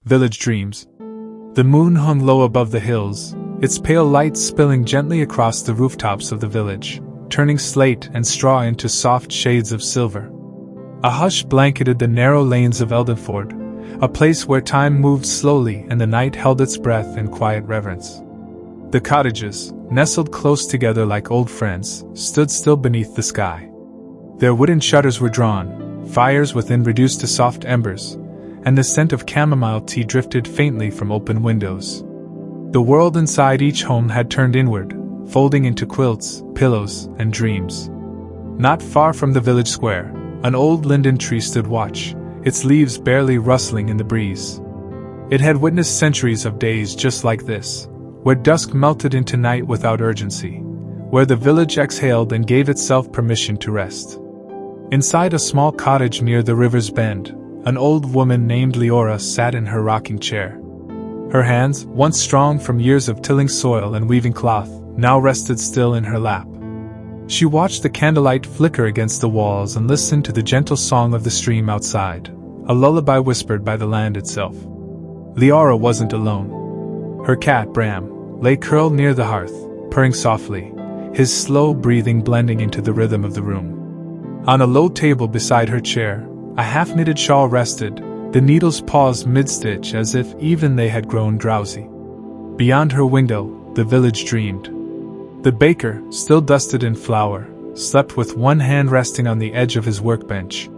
Village dreams. The moon hung low above the hills, its pale light spilling gently across the rooftops of the village, turning slate and straw into soft shades of silver. A hush blanketed the narrow lanes of Eldenford, a place where time moved slowly and the night held its breath in quiet reverence. The cottages, nestled close together like old friends, stood still beneath the sky. Their wooden shutters were drawn, fires within reduced to soft embers, and the scent of chamomile tea drifted faintly from open windows. The world inside each home had turned inward, folding into quilts, pillows, and dreams. Not far from the village square, an old linden tree stood watch, its leaves barely rustling in the breeze. It had witnessed centuries of days just like this, where dusk melted into night without urgency, where the village exhaled and gave itself permission to rest. Inside a small cottage near the river's bend, an old woman named Leora sat in her rocking chair. Her hands, once strong from years of tilling soil and weaving cloth, now rested still in her lap. She watched the candlelight flicker against the walls and listened to the gentle song of the stream outside, a lullaby whispered by the land itself. Leora wasn't alone. Her cat, Bram, lay curled near the hearth, purring softly, his slow breathing blending into the rhythm of the room. On a low table beside her chair, a half-knitted shawl rested, the needles paused mid-stitch as if even they had grown drowsy. Beyond her window, the village dreamed. The baker, still dusted in flour, slept with one hand resting on the edge of his workbench.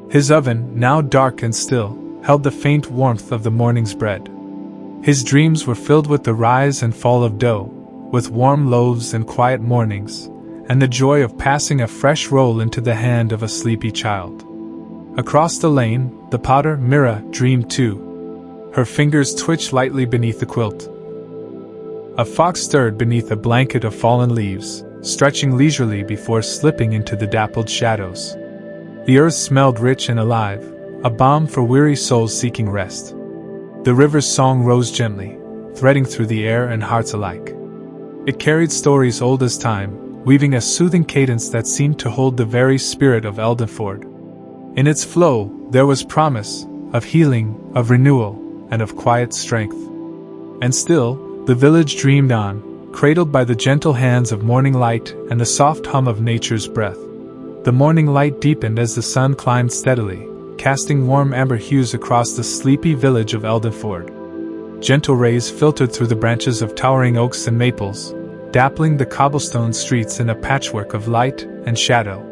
His oven, now dark and still, held the faint warmth of the morning's bread. His dreams were filled with the rise and fall of dough, with warm loaves and quiet mornings, and the joy of passing a fresh roll into the hand of a sleepy child. Across the lane, the potter, Mira, dreamed too. Her fingers twitched lightly beneath the quilt. A fox stirred beneath a blanket of fallen leaves, stretching leisurely before slipping into the dappled shadows. The earth smelled rich and alive, a balm for weary souls seeking rest. The river's song rose gently, threading through the air and hearts alike. It carried stories old as time, weaving a soothing cadence that seemed to hold the very spirit of Eldenford. In its flow, there was promise, of healing, of renewal, and of quiet strength. And still, the village dreamed on, cradled by the gentle hands of morning light and the soft hum of nature's breath. The morning light deepened as the sun climbed steadily, casting warm amber hues across the sleepy village of Eldenford. Gentle rays filtered through the branches of towering oaks and maples, dappling the cobblestone streets in a patchwork of light and shadow.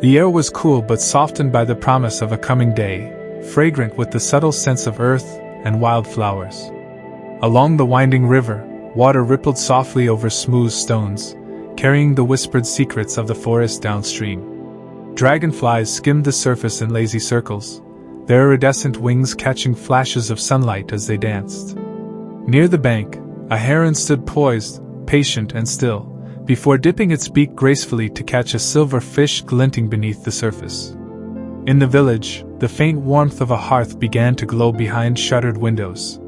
The air was cool but softened by the promise of a coming day, fragrant with the subtle scents of earth and wildflowers. Along the winding river, water rippled softly over smooth stones, carrying the whispered secrets of the forest downstream. Dragonflies skimmed the surface in lazy circles, their iridescent wings catching flashes of sunlight as they danced. Near the bank, a heron stood poised, patient and still, before dipping its beak gracefully to catch a silver fish glinting beneath the surface. In the village, the faint warmth of a hearth began to glow behind shuttered windows.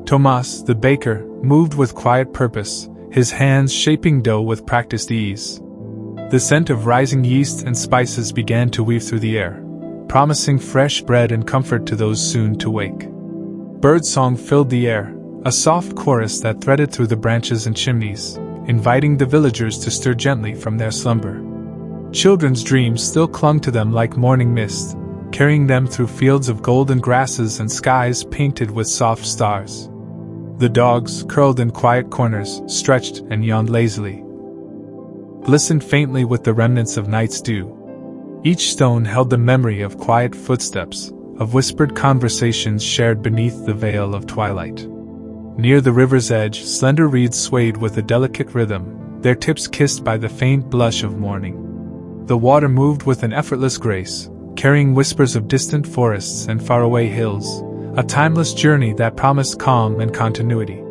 Tomas, the baker, moved with quiet purpose, his hands shaping dough with practiced ease. The scent of rising yeast and spices began to weave through the air, promising fresh bread and comfort to those soon to wake. Birdsong filled the air, a soft chorus that threaded through the branches and chimneys, inviting the villagers to stir gently from their slumber. Children's dreams still clung to them like morning mist, carrying them through fields of golden grasses and skies painted with soft stars. The dogs, curled in quiet corners, stretched and yawned lazily, glistened faintly with the remnants of night's dew. Each stone held the memory of quiet footsteps, of whispered conversations shared beneath the veil of twilight. Near the river's edge, slender reeds swayed with a delicate rhythm, their tips kissed by the faint blush of morning. The water moved with an effortless grace, carrying whispers of distant forests and faraway hills, a timeless journey that promised calm and continuity.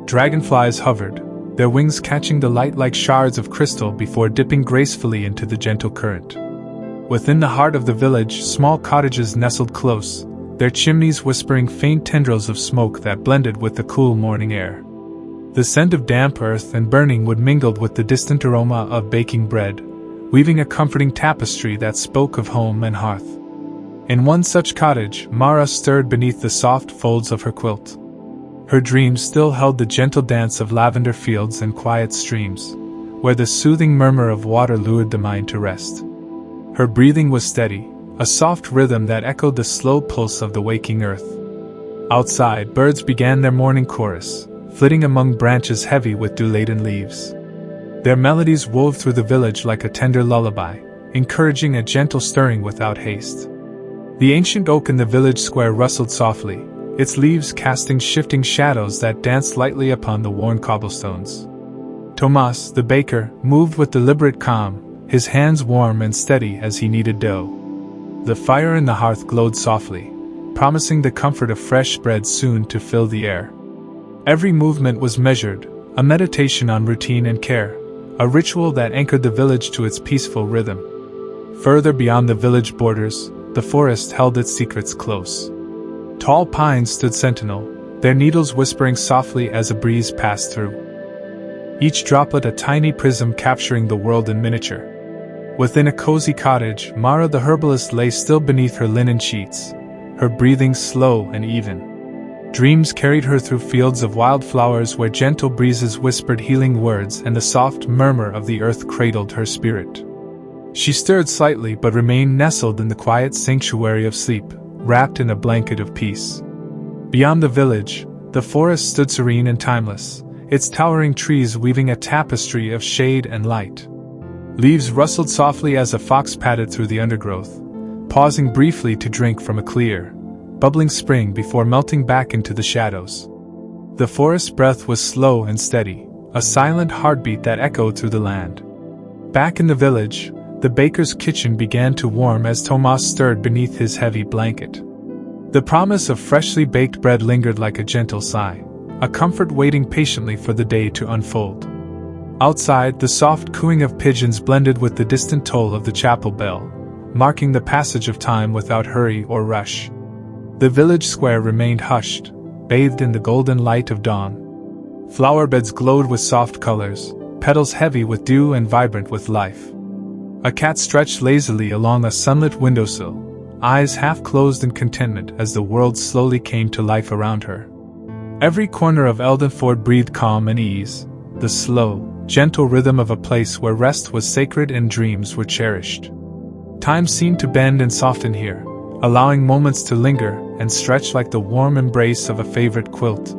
Dragonflies hovered, their wings catching the light like shards of crystal before dipping gracefully into the gentle current. Within the heart of the village, small cottages nestled close, their chimneys whispering faint tendrils of smoke that blended with the cool morning air. The scent of damp earth and burning wood mingled with the distant aroma of baking bread, weaving a comforting tapestry that spoke of home and hearth. In one such cottage, Mara stirred beneath the soft folds of her quilt. Her dreams still held the gentle dance of lavender fields and quiet streams, where the soothing murmur of water lured the mind to rest. Her breathing was steady, a soft rhythm that echoed the slow pulse of the waking earth. Outside, birds began their morning chorus, flitting among branches heavy with dew-laden leaves. Their melodies wove through the village like a tender lullaby, encouraging a gentle stirring without haste. The ancient oak in the village square rustled softly, its leaves casting shifting shadows that danced lightly upon the worn cobblestones. Tomas, the baker, moved with deliberate calm, his hands warm and steady as he kneaded dough. The fire in the hearth glowed softly, promising the comfort of fresh bread soon to fill the air. Every movement was measured, a meditation on routine and care, a ritual that anchored the village to its peaceful rhythm. Further beyond the village borders, the forest held its secrets close. Tall pines stood sentinel, their needles whispering softly as a breeze passed through. Each droplet a tiny prism capturing the world in miniature. Within a cozy cottage, Mara the herbalist lay still beneath her linen sheets, her breathing slow and even. Dreams carried her through fields of wildflowers where gentle breezes whispered healing words and the soft murmur of the earth cradled her spirit. She stirred slightly but remained nestled in the quiet sanctuary of sleep, wrapped in a blanket of peace. Beyond the village, the forest stood serene and timeless, its towering trees weaving a tapestry of shade and light. Leaves rustled softly as a fox padded through the undergrowth, pausing briefly to drink from a clear, bubbling spring before melting back into the shadows. The forest breath was slow and steady, a silent heartbeat that echoed through the land. Back in the village, the baker's kitchen began to warm as Tomas stirred beneath his heavy blanket. The promise of freshly baked bread lingered like a gentle sigh, a comfort waiting patiently for the day to unfold. Outside, the soft cooing of pigeons blended with the distant toll of the chapel bell, marking the passage of time without hurry or rush. The village square remained hushed, bathed in the golden light of dawn. Flower beds glowed with soft colors, petals heavy with dew and vibrant with life. A cat stretched lazily along a sunlit windowsill, eyes half closed in contentment as the world slowly came to life around her. Every corner of Eldenford breathed calm and ease, the slow, gentle rhythm of a place where rest was sacred and dreams were cherished. Time seemed to bend and soften here, allowing moments to linger and stretch like the warm embrace of a favorite quilt.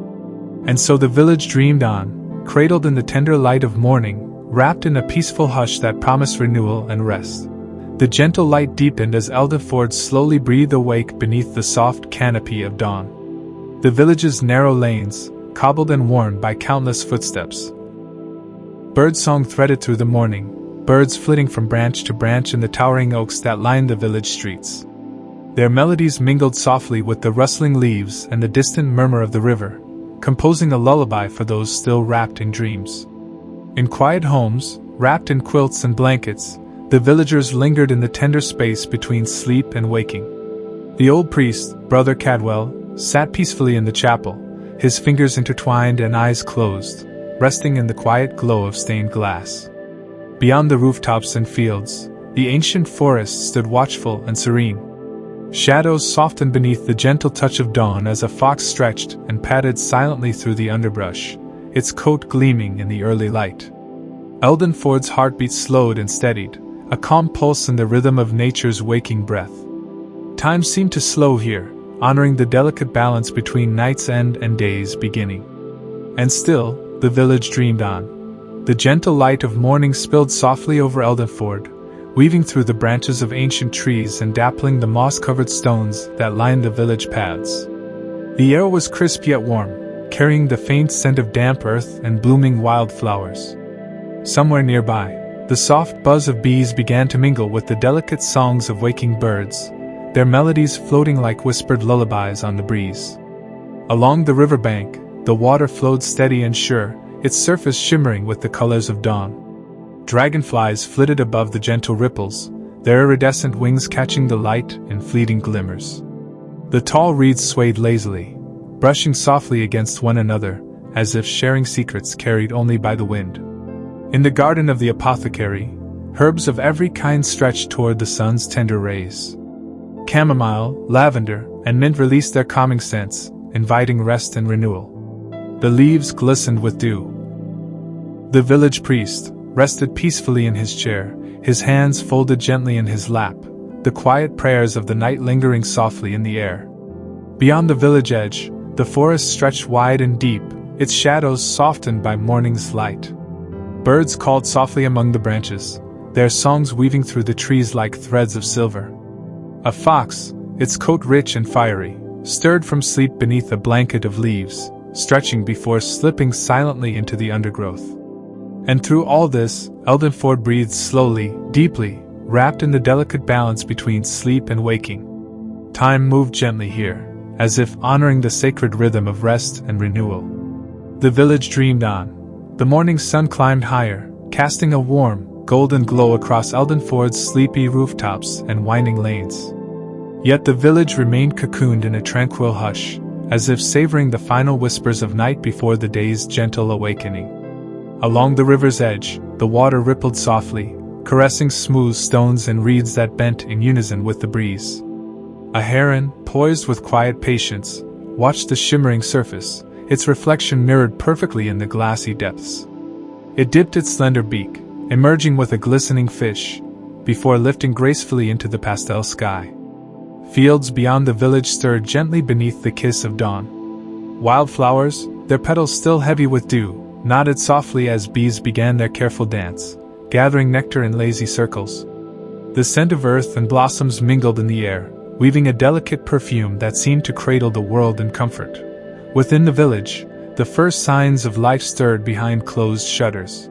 And so the village dreamed on, cradled in the tender light of morning, wrapped in a peaceful hush that promised renewal and rest. The gentle light deepened as Eldenford slowly breathed awake beneath the soft canopy of dawn. The village's narrow lanes, cobbled and worn by countless footsteps. Birdsong threaded through the morning, birds flitting from branch to branch in the towering oaks that lined the village streets. Their melodies mingled softly with the rustling leaves and the distant murmur of the river, composing a lullaby for those still wrapped in dreams. In quiet homes, wrapped in quilts and blankets, the villagers lingered in the tender space between sleep and waking. The old priest, Brother Cadwell, sat peacefully in the chapel, his fingers intertwined and eyes closed, resting in the quiet glow of stained glass. Beyond the rooftops and fields, the ancient forest stood watchful and serene. Shadows softened beneath the gentle touch of dawn as a fox stretched and padded silently through the underbrush, its coat gleaming in the early light. Eldenford's heartbeat slowed and steadied, a calm pulse in the rhythm of nature's waking breath. Time seemed to slow here, honoring the delicate balance between night's end and day's beginning. And still, the village dreamed on. The gentle light of morning spilled softly over Eldenford, weaving through the branches of ancient trees and dappling the moss-covered stones that lined the village paths. The air was crisp yet warm, carrying the faint scent of damp earth and blooming wildflowers. Somewhere nearby, the soft buzz of bees began to mingle with the delicate songs of waking birds, their melodies floating like whispered lullabies on the breeze. Along the riverbank, the water flowed steady and sure, its surface shimmering with the colors of dawn. Dragonflies flitted above the gentle ripples, their iridescent wings catching the light in fleeting glimmers. The tall reeds swayed lazily, brushing softly against one another, as if sharing secrets carried only by the wind. In the garden of the apothecary, herbs of every kind stretched toward the sun's tender rays. Chamomile, lavender, and mint released their calming scents, inviting rest and renewal. The leaves glistened with dew. The village priest rested peacefully in his chair, his hands folded gently in his lap, the quiet prayers of the night lingering softly in the air. Beyond the village edge, the forest stretched wide and deep, its shadows softened by morning's light. Birds called softly among the branches, their songs weaving through the trees like threads of silver. A fox, its coat rich and fiery, stirred from sleep beneath a blanket of leaves, stretching before slipping silently into the undergrowth. And through all this, Eldenford breathed slowly, deeply, wrapped in the delicate balance between sleep and waking. Time moved gently here, as if honoring the sacred rhythm of rest and renewal. The village dreamed on. The morning sun climbed higher, casting a warm, golden glow across Eldenford's sleepy rooftops and winding lanes. Yet the village remained cocooned in a tranquil hush, as if savoring the final whispers of night before the day's gentle awakening. Along the river's edge, the water rippled softly, caressing smooth stones and reeds that bent in unison with the breeze. A heron, poised with quiet patience, watched the shimmering surface, its reflection mirrored perfectly in the glassy depths. It dipped its slender beak, emerging with a glistening fish, before lifting gracefully into the pastel sky. Fields beyond the village stirred gently beneath the kiss of dawn. Wildflowers, their petals still heavy with dew, nodded softly as bees began their careful dance, gathering nectar in lazy circles. The scent of earth and blossoms mingled in the air, weaving a delicate perfume that seemed to cradle the world in comfort. Within the village, the first signs of life stirred behind closed shutters.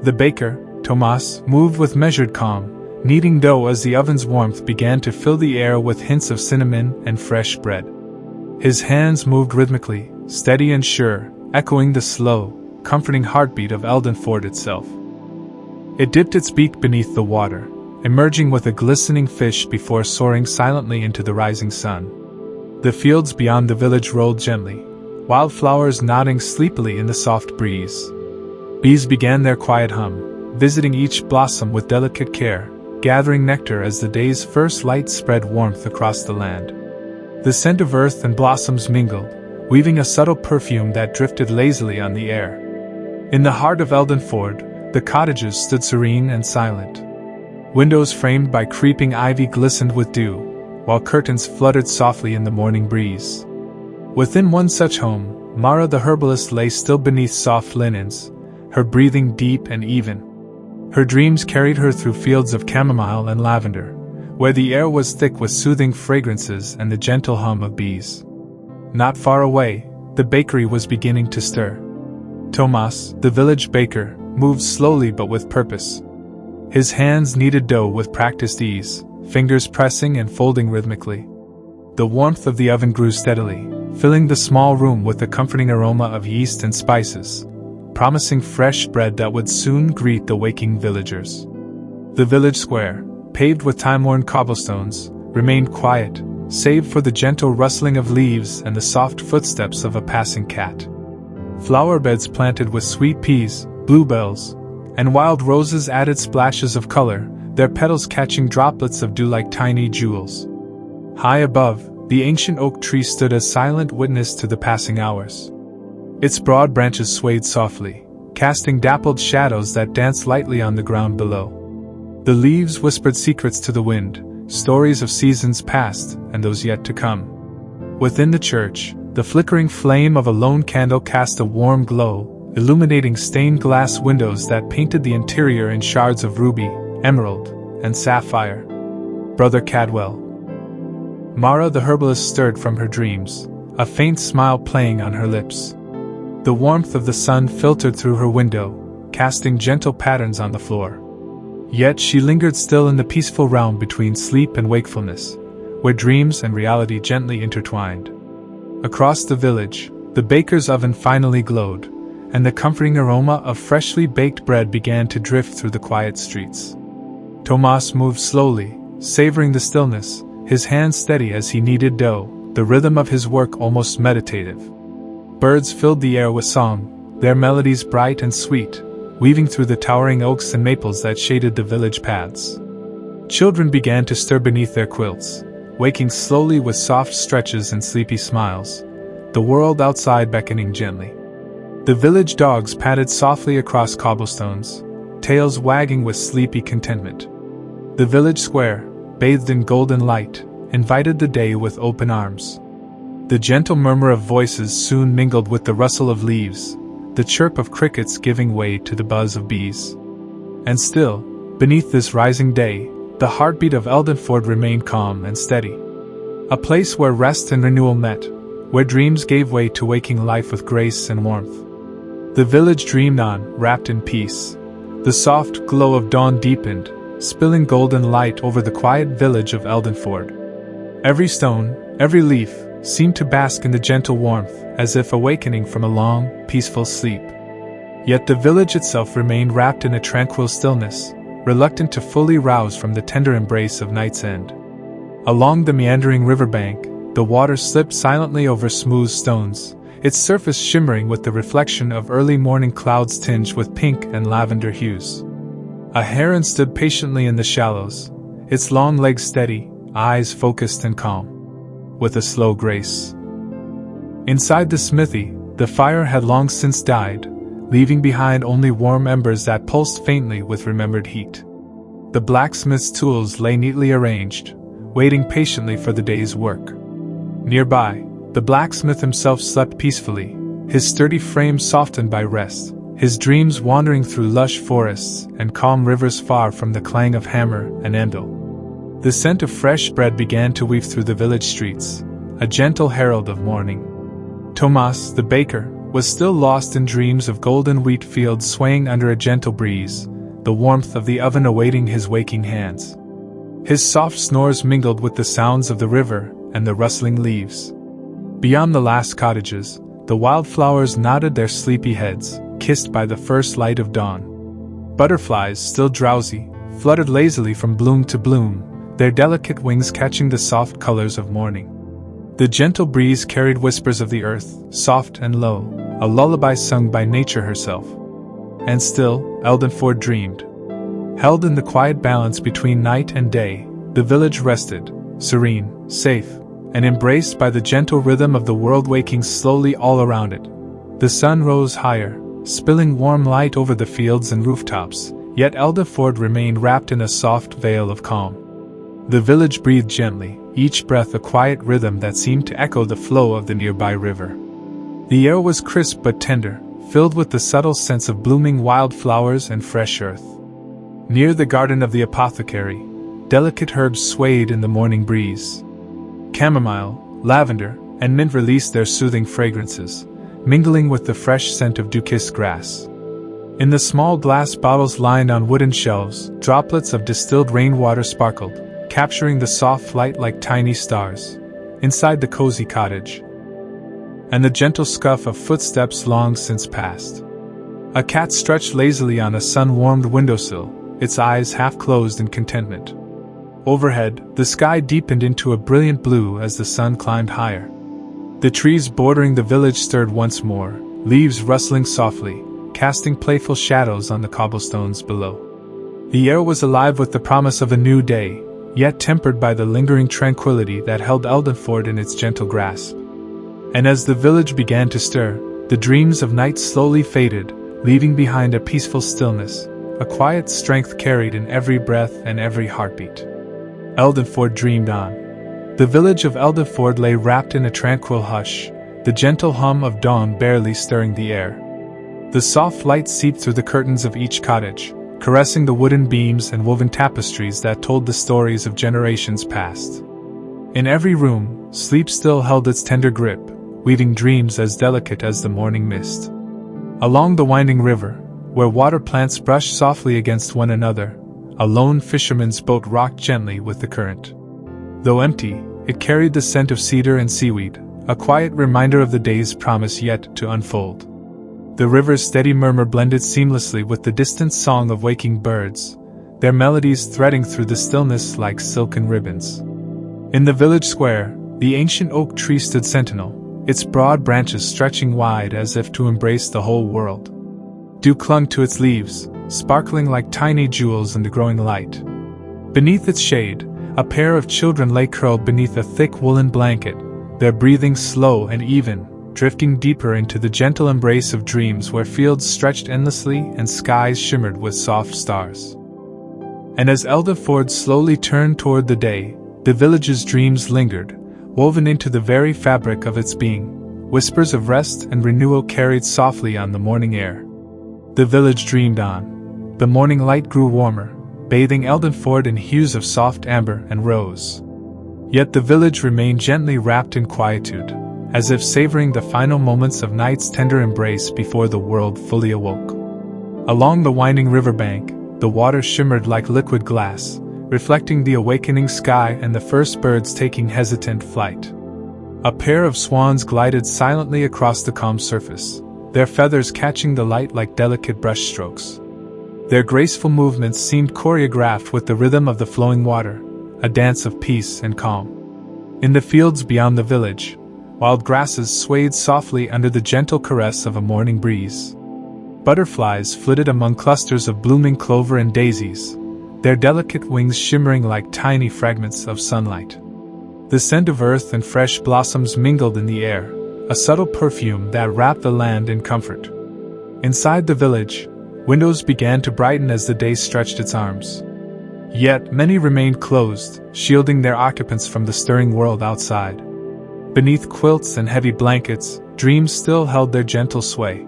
The baker, Tomas, moved with measured calm, kneading dough as the oven's warmth began to fill the air with hints of cinnamon and fresh bread. His hands moved rhythmically, steady and sure, echoing the slow, comforting heartbeat of Eldenford itself. It dipped its beak beneath the water, emerging with a glistening fish before soaring silently into the rising sun. The fields beyond the village rolled gently, wildflowers nodding sleepily in the soft breeze. Bees began their quiet hum, visiting each blossom with delicate care, gathering nectar as the day's first light spread warmth across the land. The scent of earth and blossoms mingled, weaving a subtle perfume that drifted lazily on the air. In the heart of Eldenford, the cottages stood serene and silent. Windows framed by creeping ivy glistened with dew, while curtains fluttered softly in the morning breeze. Within one such home, Mara the herbalist lay still beneath soft linens, her breathing deep and even. Her dreams carried her through fields of chamomile and lavender, where the air was thick with soothing fragrances and the gentle hum of bees. Not far away, the bakery was beginning to stir. Tomas, the village baker, moved slowly but with purpose. His hands kneaded dough with practiced ease, fingers pressing and folding rhythmically. The warmth of the oven grew steadily, filling the small room with the comforting aroma of yeast and spices, promising fresh bread that would soon greet the waking villagers. The village square, paved with time-worn cobblestones, remained quiet, save for the gentle rustling of leaves and the soft footsteps of a passing cat. Flower beds planted with sweet peas, bluebells, and wild roses added splashes of color, their petals catching droplets of dew like tiny jewels. High above, the ancient oak tree stood as silent witness to the passing hours. Its broad branches swayed softly, casting dappled shadows that danced lightly on the ground below. The leaves whispered secrets to the wind, stories of seasons past and those yet to come. Within the church, the flickering flame of a lone candle cast a warm glow, illuminating stained glass windows that painted the interior in shards of ruby, emerald, and sapphire. Brother Cadwell. Mara the herbalist stirred from her dreams, a faint smile playing on her lips. The warmth of the sun filtered through her window, casting gentle patterns on the floor. Yet she lingered still in the peaceful realm between sleep and wakefulness, where dreams and reality gently intertwined. Across the village, the baker's oven finally glowed, and the comforting aroma of freshly baked bread began to drift through the quiet streets. Tomas moved slowly, savoring the stillness, his hands steady as he kneaded dough, the rhythm of his work almost meditative. Birds filled the air with song, their melodies bright and sweet, weaving through the towering oaks and maples that shaded the village paths. Children began to stir beneath their quilts, waking slowly with soft stretches and sleepy smiles, the world outside beckoning gently. The village dogs padded softly across cobblestones, tails wagging with sleepy contentment. The village square, bathed in golden light, invited the day with open arms. The gentle murmur of voices soon mingled with the rustle of leaves, the chirp of crickets giving way to the buzz of bees. And still, beneath this rising day, the heartbeat of Eldenford remained calm and steady. A place where rest and renewal met, where dreams gave way to waking life with grace and warmth. The village dreamed on, wrapped in peace. The soft glow of dawn deepened, spilling golden light over the quiet village of Eldenford. Every stone, every leaf, seemed to bask in the gentle warmth, as if awakening from a long, peaceful sleep. Yet the village itself remained wrapped in a tranquil stillness, reluctant to fully rouse from the tender embrace of night's end. Along the meandering riverbank, the water slipped silently over smooth stones, its surface shimmering with the reflection of early morning clouds tinged with pink and lavender hues. A heron stood patiently in the shallows, its long legs steady, eyes focused and calm, with a slow grace. Inside the smithy, the fire had long since died, leaving behind only warm embers that pulsed faintly with remembered heat. The blacksmith's tools lay neatly arranged, waiting patiently for the day's work. Nearby, the blacksmith himself slept peacefully, his sturdy frame softened by rest, his dreams wandering through lush forests and calm rivers far from the clang of hammer and anvil. The scent of fresh bread began to weave through the village streets, a gentle herald of morning. Tomas, the baker, was still lost in dreams of golden wheat fields swaying under a gentle breeze, the warmth of the oven awaiting his waking hands. His soft snores mingled with the sounds of the river and the rustling leaves. Beyond the last cottages, the wildflowers nodded their sleepy heads, kissed by the first light of dawn. Butterflies, still drowsy, fluttered lazily from bloom to bloom, their delicate wings catching the soft colors of morning. The gentle breeze carried whispers of the earth, soft and low, a lullaby sung by nature herself. And still, Eldenford dreamed. Held in the quiet balance between night and day, the village rested, serene, safe, and embraced by the gentle rhythm of the world waking slowly all around it. The sun rose higher, spilling warm light over the fields and rooftops, yet Eldenford remained wrapped in a soft veil of calm. The village breathed gently, each breath a quiet rhythm that seemed to echo the flow of the nearby river. The air was crisp but tender, filled with the subtle sense of blooming wildflowers and fresh earth. Near the garden of the apothecary, delicate herbs swayed in the morning breeze. Chamomile, lavender, and mint released their soothing fragrances, mingling with the fresh scent of ducus grass. In the small glass bottles lined on wooden shelves, droplets of distilled rainwater sparkled, capturing the soft light like tiny stars. Inside the cozy cottage, and the gentle scuff of footsteps long since past. A cat stretched lazily on a sun-warmed windowsill, its eyes half closed in contentment. Overhead, the sky deepened into a brilliant blue as the sun climbed higher. The trees bordering the village stirred once more, leaves rustling softly, casting playful shadows on the cobblestones below. The air was alive with the promise of a new day, yet tempered by the lingering tranquility that held Eldenford in its gentle grasp. And as the village began to stir, the dreams of night slowly faded, leaving behind a peaceful stillness, a quiet strength carried in every breath and every heartbeat. Eldenford dreamed on. The village of Eldenford lay wrapped in a tranquil hush, the gentle hum of dawn barely stirring the air. The soft light seeped through the curtains of each cottage, caressing the wooden beams and woven tapestries that told the stories of generations past. In every room, sleep still held its tender grip, weaving dreams as delicate as the morning mist. Along the winding river, where water plants brushed softly against one another, a lone fisherman's boat rocked gently with the current. Though empty, it carried the scent of cedar and seaweed, a quiet reminder of the day's promise yet to unfold. The river's steady murmur blended seamlessly with the distant song of waking birds, their melodies threading through the stillness like silken ribbons. In the village square, the ancient oak tree stood sentinel, its broad branches stretching wide as if to embrace the whole world. Dew clung to its leaves, sparkling like tiny jewels in the growing light. Beneath its shade, A pair of children lay curled beneath a thick woolen blanket, their breathing slow and even, drifting deeper into the gentle embrace of dreams where fields stretched endlessly and skies shimmered with soft stars. And as Eldenford slowly turned toward the day, the village's dreams lingered, woven into the very fabric of its being, whispers of rest and renewal carried softly on the morning air. The village dreamed on. The morning light grew warmer, bathing Eldenford in hues of soft amber and rose. Yet the village remained gently wrapped in quietude, as if savoring the final moments of night's tender embrace before the world fully awoke. Along the winding riverbank, the water shimmered like liquid glass, reflecting the awakening sky and the first birds taking hesitant flight. A pair of swans glided silently across the calm surface, their feathers catching the light like delicate brushstrokes. Their graceful movements seemed choreographed with the rhythm of the flowing water, a dance of peace and calm. In the fields beyond the village, wild grasses swayed softly under the gentle caress of a morning breeze. Butterflies flitted among clusters of blooming clover and daisies, their delicate wings shimmering like tiny fragments of sunlight. The scent of earth and fresh blossoms mingled in the air, a subtle perfume that wrapped the land in comfort. Inside the village, windows began to brighten as the day stretched its arms. Yet many remained closed, shielding their occupants from the stirring world outside. Beneath quilts and heavy blankets, dreams still held their gentle sway.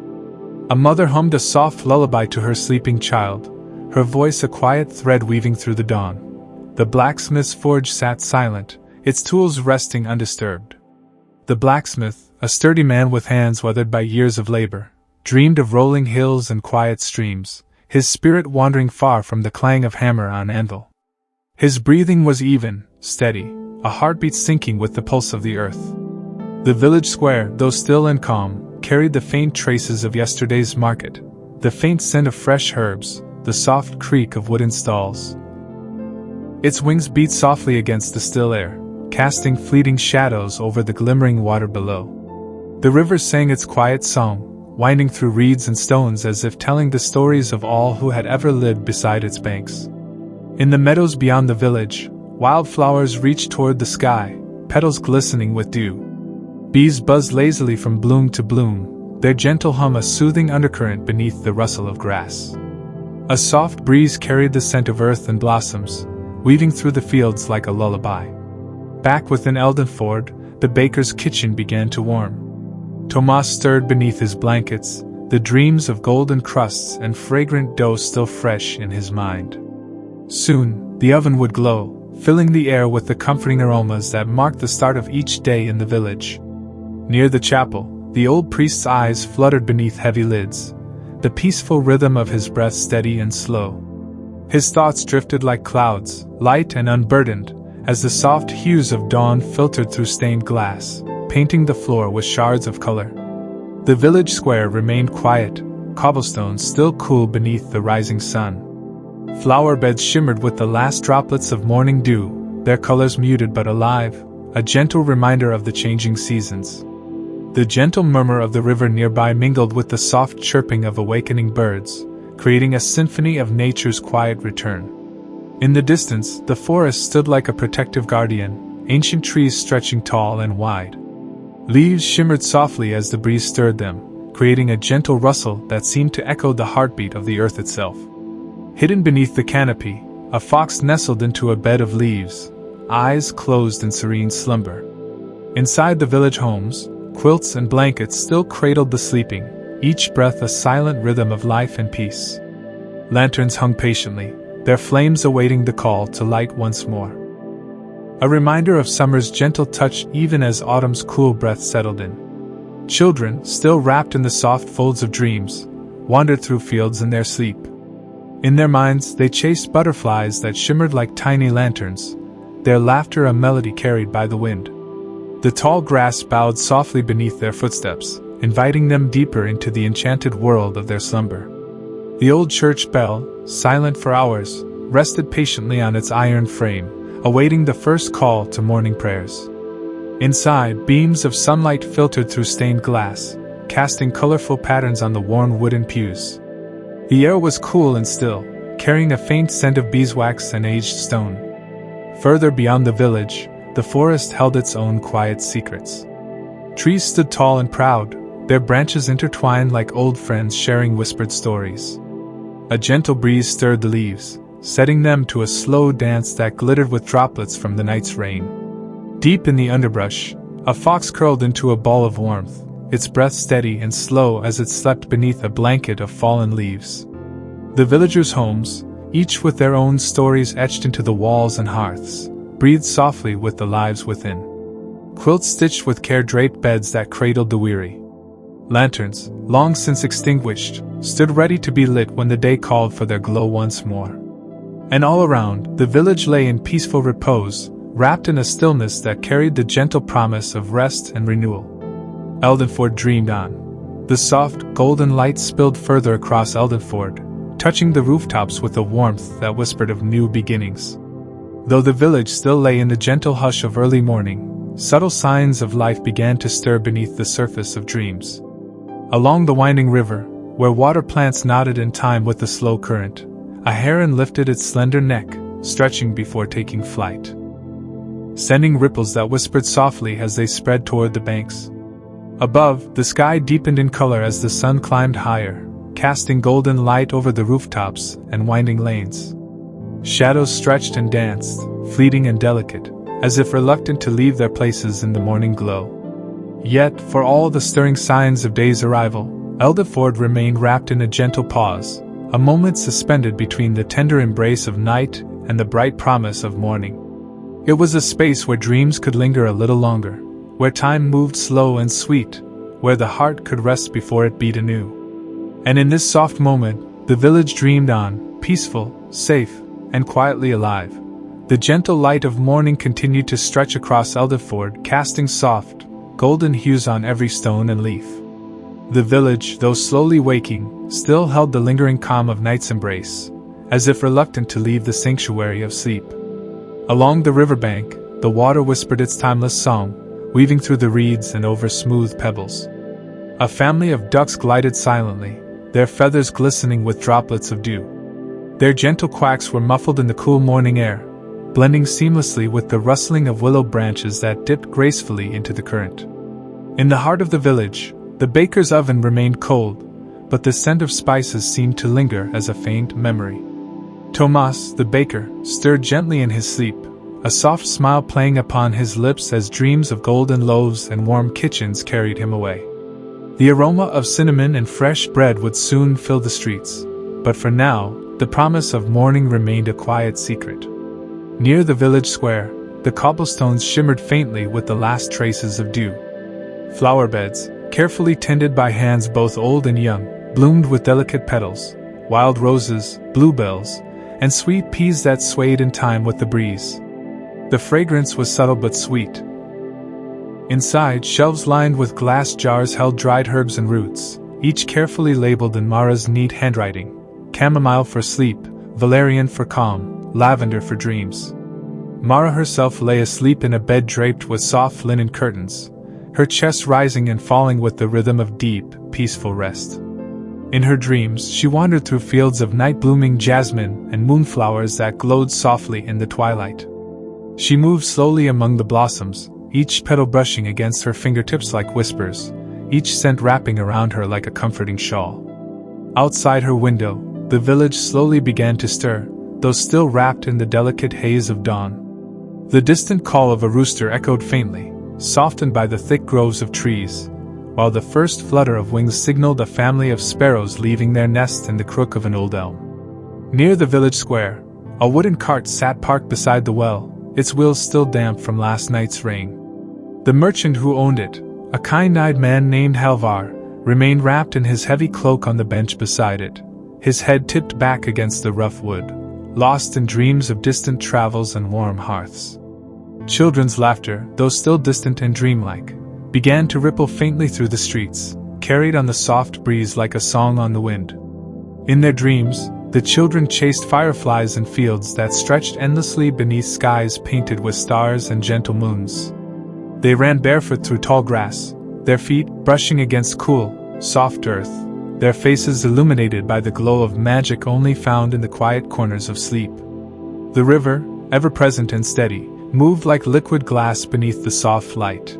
A mother hummed a soft lullaby to her sleeping child, her voice a quiet thread weaving through the dawn. The blacksmith's forge sat silent, its tools resting undisturbed. The blacksmith, a sturdy man with hands weathered by years of labor, dreamed of rolling hills and quiet streams, his spirit wandering far from the clang of hammer on anvil. His breathing was even, steady, a heartbeat syncing with the pulse of the earth. The village square, though still and calm, carried the faint traces of yesterday's market, the faint scent of fresh herbs, the soft creak of wooden stalls. Its wings beat softly against the still air, casting fleeting shadows over the glimmering water below. The river sang its quiet song, winding through reeds and stones as if telling the stories of all who had ever lived beside its banks. In the meadows beyond the village, wildflowers reached toward the sky, petals glistening with dew. Bees buzzed lazily from bloom to bloom, their gentle hum a soothing undercurrent beneath the rustle of grass. A soft breeze carried the scent of earth and blossoms, weaving through the fields like a lullaby. Back within Eldenford, the baker's kitchen began to warm. Tomas stirred beneath his blankets, the dreams of golden crusts and fragrant dough still fresh in his mind. Soon, the oven would glow, filling the air with the comforting aromas that marked the start of each day in the village. Near the chapel, the old priest's eyes fluttered beneath heavy lids, the peaceful rhythm of his breath steady and slow. His thoughts drifted like clouds, light and unburdened, as the soft hues of dawn filtered through stained glass, painting the floor with shards of color. The village square remained quiet, cobblestones still cool beneath the rising sun. Flower beds shimmered with the last droplets of morning dew, their colors muted but alive, a gentle reminder of the changing seasons. The gentle murmur of the river nearby mingled with the soft chirping of awakening birds, creating a symphony of nature's quiet return. In the distance, the forest stood like a protective guardian, ancient trees stretching tall and wide. Leaves shimmered softly as the breeze stirred them, creating a gentle rustle that seemed to echo the heartbeat of the earth itself. Hidden beneath the canopy, a fox nestled into a bed of leaves, eyes closed in serene slumber. Inside the village homes, quilts and blankets still cradled the sleeping, each breath a silent rhythm of life and peace. Lanterns hung patiently, their flames awaiting the call to light once more. A reminder of summer's gentle touch even as autumn's cool breath settled in. Children, still wrapped in the soft folds of dreams, wandered through fields in their sleep. In their minds, they chased butterflies that shimmered like tiny lanterns, their laughter a melody carried by the wind. The tall grass bowed softly beneath their footsteps, inviting them deeper into the enchanted world of their slumber. The old church bell, silent for hours, rested patiently on its iron frame, awaiting the first call to morning prayers. Inside, beams of sunlight filtered through stained glass, casting colorful patterns on the worn wooden pews. The air was cool and still, carrying a faint scent of beeswax and aged stone. Further beyond the village, the forest held its own quiet secrets. Trees stood tall and proud, their branches intertwined like old friends sharing whispered stories. A gentle breeze stirred the leaves, setting them to a slow dance that glittered with droplets from the night's rain. Deep in the underbrush, a fox curled into a ball of warmth, its breath steady and slow as it slept beneath a blanket of fallen leaves. The villagers' homes, each with their own stories etched into the walls and hearths, breathed softly with the lives within. Quilts stitched with care draped beds that cradled the weary. Lanterns, long since extinguished, stood ready to be lit when the day called for their glow once more. And all around, the village lay in peaceful repose, wrapped in a stillness that carried the gentle promise of rest and renewal. Eldenford dreamed on. The soft, golden light spilled further across Eldenford, touching the rooftops with a warmth that whispered of new beginnings. Though the village still lay in the gentle hush of early morning, subtle signs of life began to stir beneath the surface of dreams. Along the winding river, where water plants nodded in time with the slow current, a heron lifted its slender neck, stretching before taking flight, sending ripples that whispered softly as they spread toward the banks. Above, the sky deepened in color as the sun climbed higher, casting golden light over the rooftops and winding lanes. Shadows stretched and danced, fleeting and delicate, as if reluctant to leave their places in the morning glow. Yet, for all the stirring signs of day's arrival, Eldenford remained wrapped in a gentle pause, a moment suspended between the tender embrace of night and the bright promise of morning. It was a space where dreams could linger a little longer, where time moved slow and sweet, where the heart could rest before it beat anew. And in this soft moment, the village dreamed on, peaceful, safe, and quietly alive. The gentle light of morning continued to stretch across Eldenford, casting soft, golden hues on every stone and leaf. The village, though slowly waking, still held the lingering calm of night's embrace, as if reluctant to leave the sanctuary of sleep. Along the riverbank, the water whispered its timeless song, weaving through the reeds and over smooth pebbles. A family of ducks glided silently, their feathers glistening with droplets of dew. Their gentle quacks were muffled in the cool morning air, blending seamlessly with the rustling of willow branches that dipped gracefully into the current. In the heart of the village, the baker's oven remained cold, but the scent of spices seemed to linger as a faint memory. Tomas, the baker, stirred gently in his sleep, a soft smile playing upon his lips as dreams of golden loaves and warm kitchens carried him away. The aroma of cinnamon and fresh bread would soon fill the streets, but for now, the promise of morning remained a quiet secret. Near the village square, the cobblestones shimmered faintly with the last traces of dew. Flower beds, carefully tended by hands both old and young, bloomed with delicate petals, wild roses, bluebells, and sweet peas that swayed in time with the breeze. The fragrance was subtle but sweet. Inside, shelves lined with glass jars held dried herbs and roots, each carefully labeled in Mara's neat handwriting: chamomile for sleep, valerian for calm, lavender for dreams. Mara herself lay asleep in a bed draped with soft linen curtains, her chest rising and falling with the rhythm of deep, peaceful rest. In her dreams, she wandered through fields of night-blooming jasmine and moonflowers that glowed softly in the twilight. She moved slowly among the blossoms, each petal brushing against her fingertips like whispers, each scent wrapping around her like a comforting shawl. Outside her window, the village slowly began to stir, though still wrapped in the delicate haze of dawn. The distant call of a rooster echoed faintly, softened by the thick groves of trees, while the first flutter of wings signaled a family of sparrows leaving their nest in the crook of an old elm. Near the village square, a wooden cart sat parked beside the well, its wheels still damp from last night's rain. The merchant who owned it, a kind-eyed man named Halvar, remained wrapped in his heavy cloak on the bench beside it, his head tipped back against the rough wood, lost in dreams of distant travels and warm hearths. Children's laughter, though still distant and dreamlike, began to ripple faintly through the streets, carried on the soft breeze like a song on the wind. In their dreams, the children chased fireflies in fields that stretched endlessly beneath skies painted with stars and gentle moons. They ran barefoot through tall grass, their feet brushing against cool, soft earth, their faces illuminated by the glow of magic only found in the quiet corners of sleep. The river, ever-present and steady, moved like liquid glass beneath the soft light.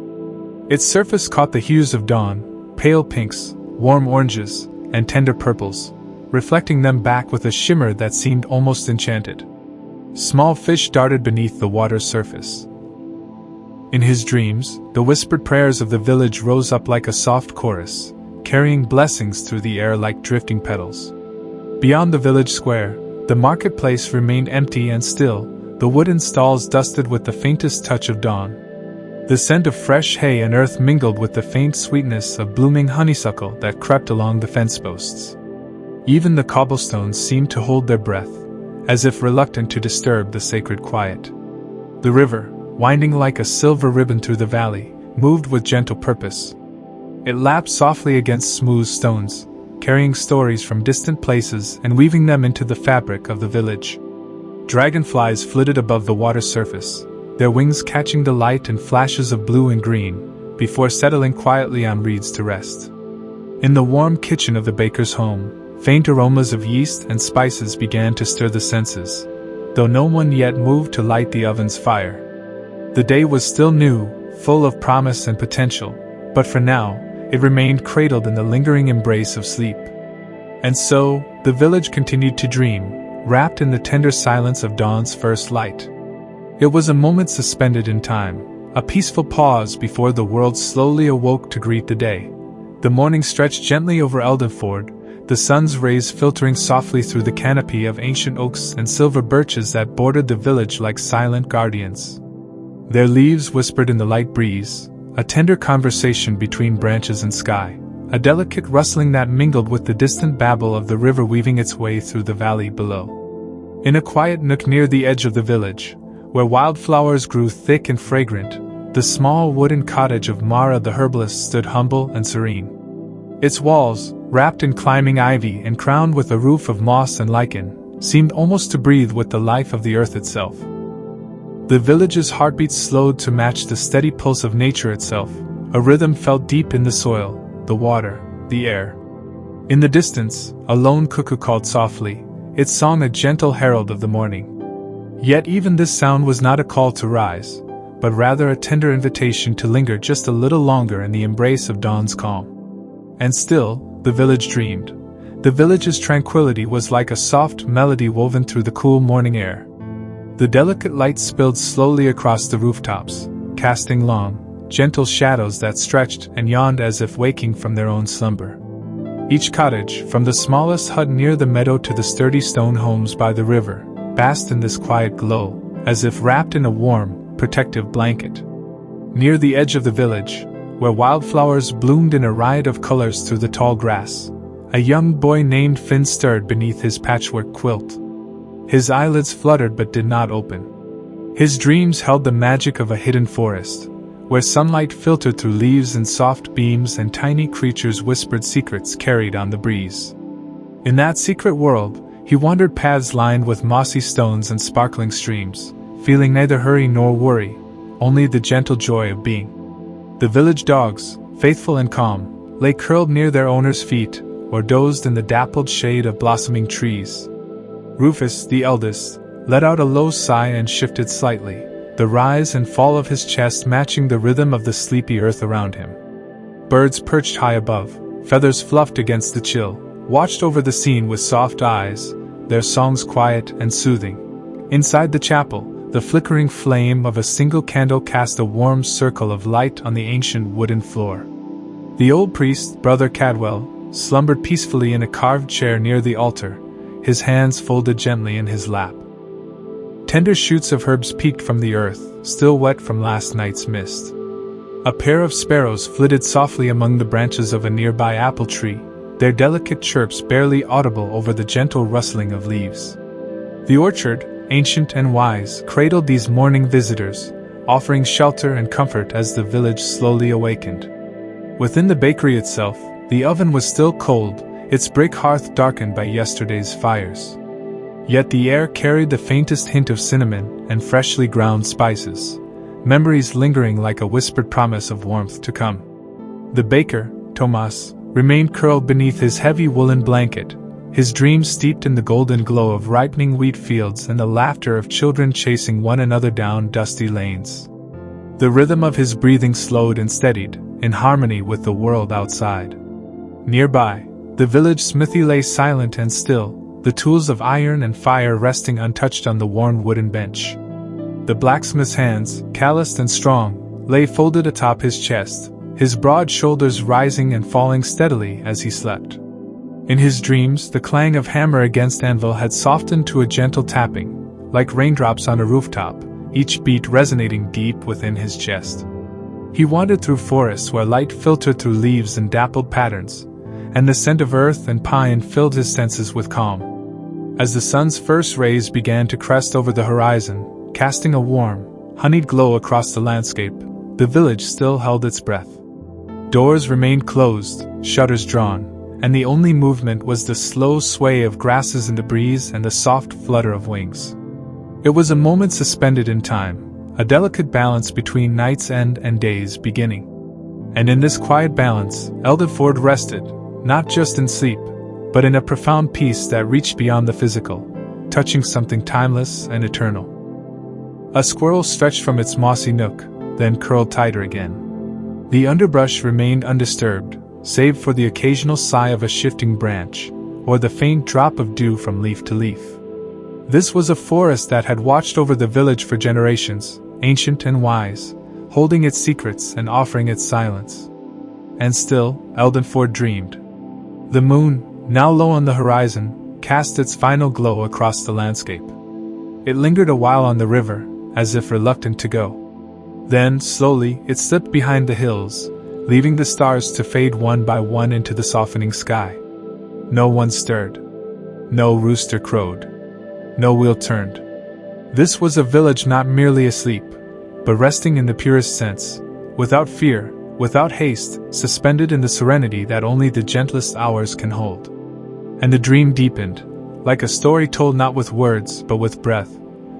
Its surface caught the hues of dawn, pale pinks, warm oranges, and tender purples, reflecting them back with a shimmer that seemed almost enchanted. Small fish darted beneath the water's surface. In his dreams, the whispered prayers of the village rose up like a soft chorus, carrying blessings through the air like drifting petals. Beyond the village square, the marketplace remained empty and still, the wooden stalls dusted with the faintest touch of dawn. The scent of fresh hay and earth mingled with the faint sweetness of blooming honeysuckle that crept along the fence posts. Even the cobblestones seemed to hold their breath, as if reluctant to disturb the sacred quiet. The river, winding like a silver ribbon through the valley, moved with gentle purpose. It lapped softly against smooth stones, carrying stories from distant places and weaving them into the fabric of the village. Dragonflies flitted above the water's surface, their wings catching the light in flashes of blue and green, before settling quietly on reeds to rest. In the warm kitchen of the baker's home, faint aromas of yeast and spices began to stir the senses, though no one yet moved to light the oven's fire. The day was still new, full of promise and potential, but for now, it remained cradled in the lingering embrace of sleep. And so, the village continued to dream, wrapped in the tender silence of dawn's first light. It was a moment suspended in time, a peaceful pause before the world slowly awoke to greet the day. The morning stretched gently over Eldenford, the sun's rays filtering softly through the canopy of ancient oaks and silver birches that bordered the village like silent guardians. Their leaves whispered in the light breeze, a tender conversation between branches and sky, a delicate rustling that mingled with the distant babble of the river weaving its way through the valley below. In a quiet nook near the edge of the village, where wildflowers grew thick and fragrant, the small wooden cottage of Mara the herbalist stood humble and serene. Its walls, wrapped in climbing ivy and crowned with a roof of moss and lichen, seemed almost to breathe with the life of the earth itself. The village's heartbeats slowed to match the steady pulse of nature itself, a rhythm felt deep in the soil, the water, the air. In the distance, a lone cuckoo called softly, its song a gentle herald of the morning. Yet even this sound was not a call to rise, but rather a tender invitation to linger just a little longer in the embrace of dawn's calm. And still, the village dreamed. The village's tranquility was like a soft melody woven through the cool morning air. The delicate light spilled slowly across the rooftops, casting long, gentle shadows that stretched and yawned as if waking from their own slumber. Each cottage, from the smallest hut near the meadow to the sturdy stone homes by the river, basked in this quiet glow, as if wrapped in a warm, protective blanket. Near the edge of the village, where wildflowers bloomed in a riot of colors through the tall grass, a young boy named Finn stirred beneath his patchwork quilt. His eyelids fluttered but did not open. His dreams held the magic of a hidden forest, where sunlight filtered through leaves in soft beams and tiny creatures whispered secrets carried on the breeze. In that secret world, he wandered paths lined with mossy stones and sparkling streams, feeling neither hurry nor worry, only the gentle joy of being. The village dogs, faithful and calm, lay curled near their owner's feet, or dozed in the dappled shade of blossoming trees. Rufus, the eldest, let out a low sigh and shifted slightly, the rise and fall of his chest matching the rhythm of the sleepy earth around him. Birds perched high above, feathers fluffed against the chill, watched over the scene with soft eyes, their songs quiet and soothing. Inside the chapel, the flickering flame of a single candle cast a warm circle of light on the ancient wooden floor. The old priest, Brother Cadwell, slumbered peacefully in a carved chair near the altar, his hands folded gently in his lap. Tender shoots of herbs peeked from the earth, still wet from last night's mist. A pair of sparrows flitted softly among the branches of a nearby apple tree, their delicate chirps barely audible over the gentle rustling of leaves. The orchard, ancient and wise, cradled these morning visitors, offering shelter and comfort as the village slowly awakened. Within the bakery itself, the oven was still cold, its brick hearth darkened by yesterday's fires. Yet the air carried the faintest hint of cinnamon and freshly ground spices, memories lingering like a whispered promise of warmth to come. The baker, Tomas, remained curled beneath his heavy woolen blanket, his dreams steeped in the golden glow of ripening wheat fields and the laughter of children chasing one another down dusty lanes. The rhythm of his breathing slowed and steadied, in harmony with the world outside. Nearby, the village smithy lay silent and still, the tools of iron and fire resting untouched on the worn wooden bench. The blacksmith's hands, calloused and strong, lay folded atop his chest, his broad shoulders rising and falling steadily as he slept. In his dreams, the clang of hammer against anvil had softened to a gentle tapping, like raindrops on a rooftop, each beat resonating deep within his chest. He wandered through forests where light filtered through leaves and dappled patterns, and the scent of earth and pine filled his senses with calm. As the sun's first rays began to crest over the horizon, casting a warm, honeyed glow across the landscape, the village still held its breath. Doors remained closed, shutters drawn, and the only movement was the slow sway of grasses in the breeze and the soft flutter of wings. It was a moment suspended in time, a delicate balance between night's end and day's beginning. And in this quiet balance, Eldenford rested, not just in sleep, but in a profound peace that reached beyond the physical, touching something timeless and eternal. A squirrel stretched from its mossy nook, then curled tighter again. The underbrush remained undisturbed, save for the occasional sigh of a shifting branch, or the faint drop of dew from leaf to leaf. This was a forest that had watched over the village for generations, ancient and wise, holding its secrets and offering its silence. And still, Eldenford dreamed. The moon, now low on the horizon, cast its final glow across the landscape. It lingered a while on the river, as if reluctant to go. Then, slowly, it slipped behind the hills, leaving the stars to fade one by one into the softening sky. No one stirred. No rooster crowed. No wheel turned. This was a village not merely asleep, but resting in the purest sense, without fear, without haste, suspended in the serenity that only the gentlest hours can hold. And the dream deepened, like a story told not with words but with breath.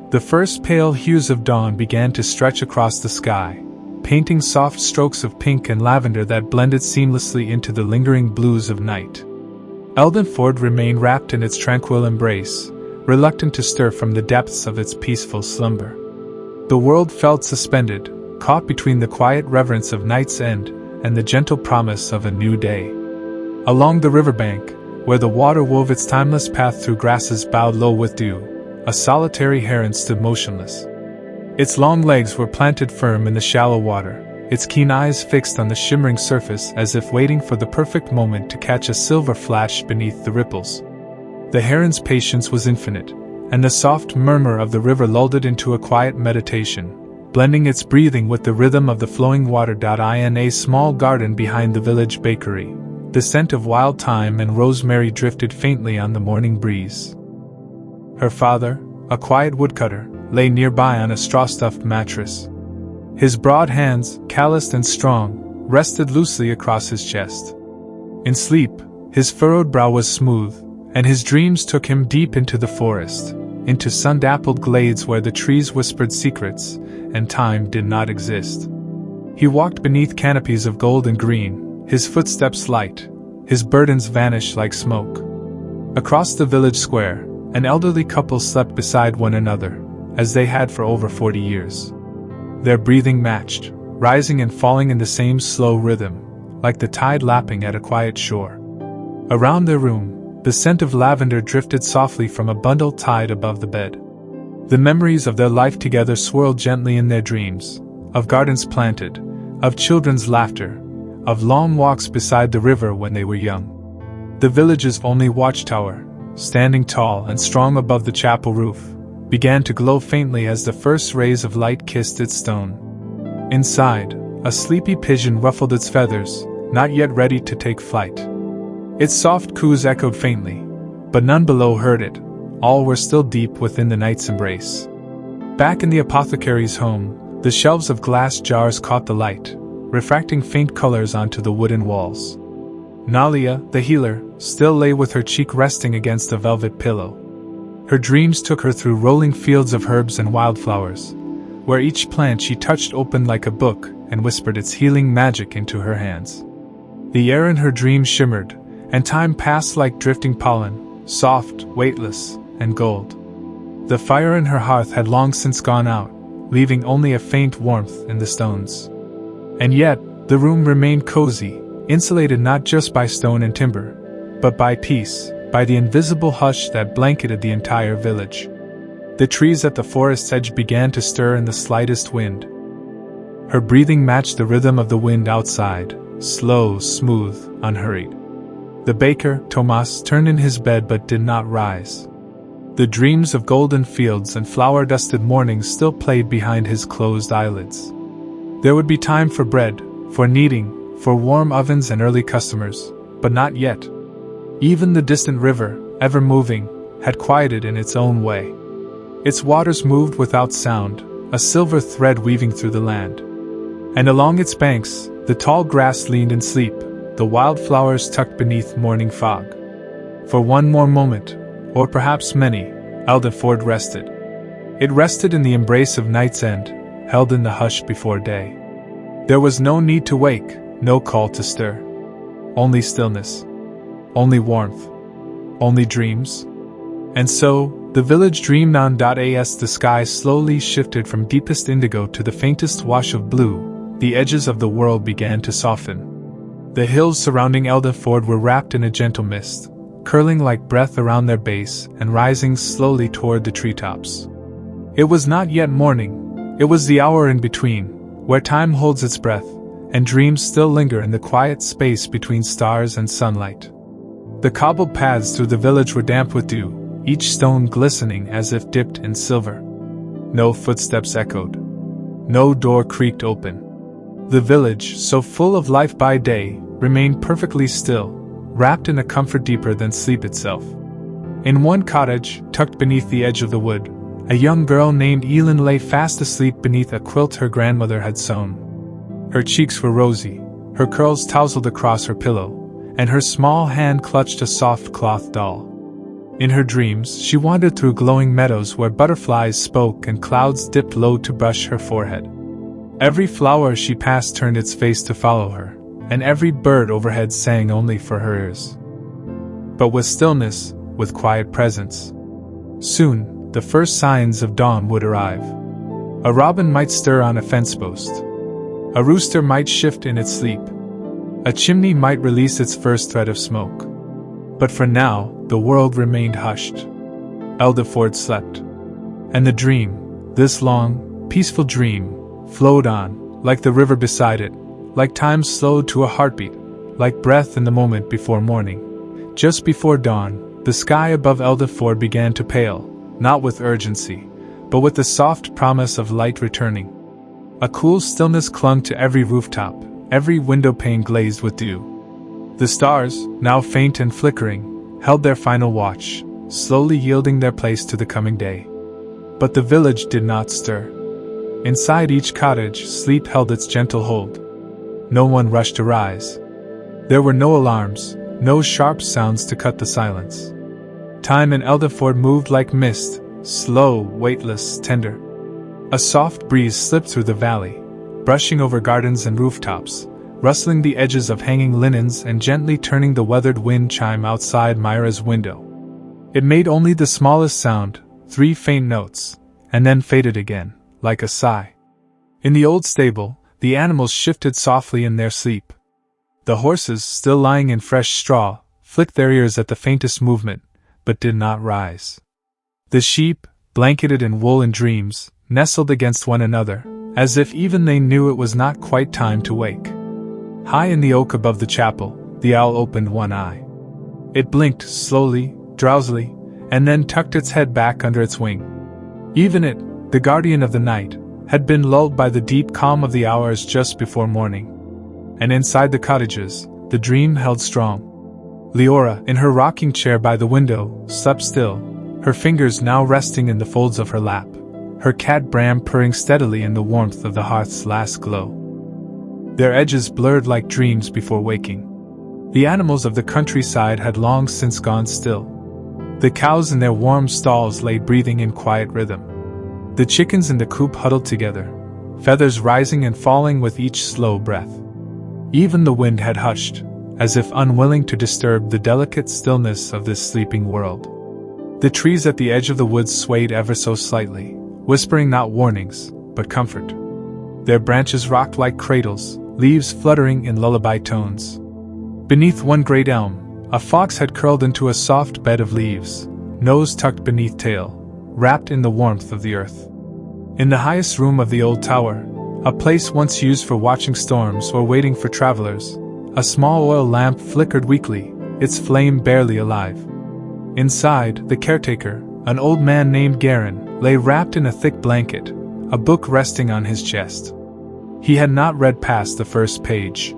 The first pale hues of dawn began to stretch across the sky, painting soft strokes of pink and lavender that blended seamlessly into the lingering blues of night. Eldenford remained wrapped in its tranquil embrace, reluctant to stir from the depths of its peaceful slumber. The world felt suspended, caught between the quiet reverence of night's end and the gentle promise of a new day. Along the riverbank, where the water wove its timeless path through grasses bowed low with dew, a solitary heron stood motionless. Its long legs were planted firm in the shallow water, its keen eyes fixed on the shimmering surface as if waiting for the perfect moment to catch a silver flash beneath the ripples. The heron's patience was infinite, and the soft murmur of the river lulled it into a quiet meditation, blending its breathing with the rhythm of the flowing water. In a small garden behind the village bakery, the scent of wild thyme and rosemary drifted faintly on the morning breeze. Her father, a quiet woodcutter, lay nearby on a straw-stuffed mattress. His broad hands, calloused and strong, rested loosely across his chest. In sleep, his furrowed brow was smooth, and his dreams took him deep into the forest, into sun-dappled glades where the trees whispered secrets, and time did not exist. He walked beneath canopies of gold and green, his footsteps light, his burdens vanished like smoke. Across the village square, an elderly couple slept beside one another, as they had for over 40 years. Their breathing matched, rising and falling in the same slow rhythm, like the tide lapping at a quiet shore. Around their room, the scent of lavender drifted softly from a bundle tied above the bed. The memories of their life together swirled gently in their dreams, of gardens planted, of children's laughter, of long walks beside the river when they were young. The village's only watchtower, standing tall and strong above the chapel roof, began to glow faintly as the first rays of light kissed its stone. Inside, a sleepy pigeon ruffled its feathers, not yet ready to take flight. Its soft coos echoed faintly, but none below heard it. All were still deep within the night's embrace. Back in the apothecary's home, the shelves of glass jars caught the light, refracting faint colors onto the wooden walls. Nalia, the healer, still lay with her cheek resting against a velvet pillow. Her dreams took her through rolling fields of herbs and wildflowers, where each plant she touched opened like a book and whispered its healing magic into her hands. The air in her dreams shimmered, and time passed like drifting pollen, soft, weightless, and gold. The fire in her hearth had long since gone out, leaving only a faint warmth in the stones. And yet, the room remained cozy, insulated not just by stone and timber, but by peace, by the invisible hush that blanketed the entire village. The trees at the forest's edge began to stir in the slightest wind. Her breathing matched the rhythm of the wind outside, slow, smooth, unhurried. The baker, Tomas, turned in his bed but did not rise. The dreams of golden fields and flower-dusted mornings still played behind his closed eyelids. There would be time for bread, for kneading, for warm ovens and early customers, but not yet. Even the distant river, ever moving, had quieted in its own way. Its waters moved without sound, a silver thread weaving through the land. And along its banks, the tall grass leaned in sleep, the wildflowers tucked beneath morning fog. For one more moment, or perhaps many, Eldenford rested. It rested in the embrace of night's end, held in the hush before day. There was no need to wake, no call to stir. Only stillness. Only warmth. Only dreams. And so, the village dreamed on. As the sky slowly shifted from deepest indigo to the faintest wash of blue, the edges of the world began to soften. The hills surrounding Eldenford were wrapped in a gentle mist, curling like breath around their base and rising slowly toward the treetops. It was not yet morning, it was the hour in between, where time holds its breath, and dreams still linger in the quiet space between stars and sunlight. The cobbled paths through the village were damp with dew, each stone glistening as if dipped in silver. No footsteps echoed. No door creaked open. The village, so full of life by day, remained perfectly still, wrapped in a comfort deeper than sleep itself. In one cottage, tucked beneath the edge of the wood, a young girl named Elin lay fast asleep beneath a quilt her grandmother had sewn. Her cheeks were rosy, her curls tousled across her pillow, and her small hand clutched a soft cloth doll. In her dreams, she wandered through glowing meadows where butterflies spoke and clouds dipped low to brush her forehead. Every flower she passed turned its face to follow her, and every bird overhead sang only for her ears. But with stillness, with quiet presence. Soon, the first signs of dawn would arrive. A robin might stir on a fence post. A rooster might shift in its sleep. A chimney might release its first thread of smoke. But for now, the world remained hushed. Eldenford slept. And the dream, this long, peaceful dream, flowed on, like the river beside it, like time slowed to a heartbeat, like breath in the moment before morning. Just before dawn, the sky above Eldenford began to pale, not with urgency, but with the soft promise of light returning. A cool stillness clung to every rooftop, every window pane glazed with dew. The stars, now faint and flickering, held their final watch, slowly yielding their place to the coming day. But the village did not stir. Inside each cottage, sleep held its gentle hold. No one rushed to rise. There were no alarms, no sharp sounds to cut the silence. Time in Eldenford moved like mist, slow, weightless, tender. A soft breeze slipped through the valley, brushing over gardens and rooftops, rustling the edges of hanging linens and gently turning the weathered wind chime outside Myra's window. It made only the smallest sound, 3 faint notes, and then faded again, like a sigh. In the old stable, the animals shifted softly in their sleep. The horses, still lying in fresh straw, flicked their ears at the faintest movement, but did not rise. The sheep, blanketed in wool and dreams, nestled against one another, as if even they knew it was not quite time to wake. High in the oak above the chapel, the owl opened one eye. It blinked slowly, drowsily, and then tucked its head back under its wing. Even it, the guardian of the night, had been lulled by the deep calm of the hours just before morning. And inside the cottages, the dream held strong. Leora, in her rocking chair by the window, slept still, her fingers now resting in the folds of her lap, her cat Bram purring steadily in the warmth of the hearth's last glow. Their edges blurred like dreams before waking. The animals of the countryside had long since gone still. The cows in their warm stalls lay breathing in quiet rhythm. The chickens in the coop huddled together, feathers rising and falling with each slow breath. Even the wind had hushed, as if unwilling to disturb the delicate stillness of this sleeping world. The trees at the edge of the woods swayed ever so slightly, whispering not warnings, but comfort. Their branches rocked like cradles, leaves fluttering in lullaby tones. Beneath one great elm, a fox had curled into a soft bed of leaves, nose tucked beneath tail, wrapped in the warmth of the earth. In the highest room of the old tower, a place once used for watching storms or waiting for travelers, a small oil lamp flickered weakly, its flame barely alive. Inside, the caretaker, an old man named Garin, lay wrapped in a thick blanket, a book resting on his chest. He had not read past the first page.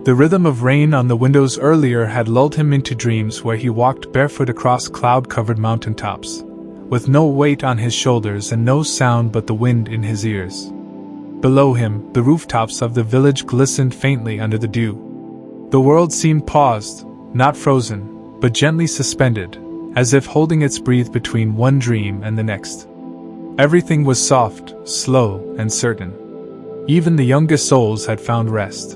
The rhythm of rain on the windows earlier had lulled him into dreams where he walked barefoot across cloud-covered mountaintops, with no weight on his shoulders and no sound but the wind in his ears. Below him, the rooftops of the village glistened faintly under the dew. The world seemed paused, not frozen, but gently suspended, as if holding its breath between one dream and the next. Everything was soft, slow, and certain. Even the youngest souls had found rest.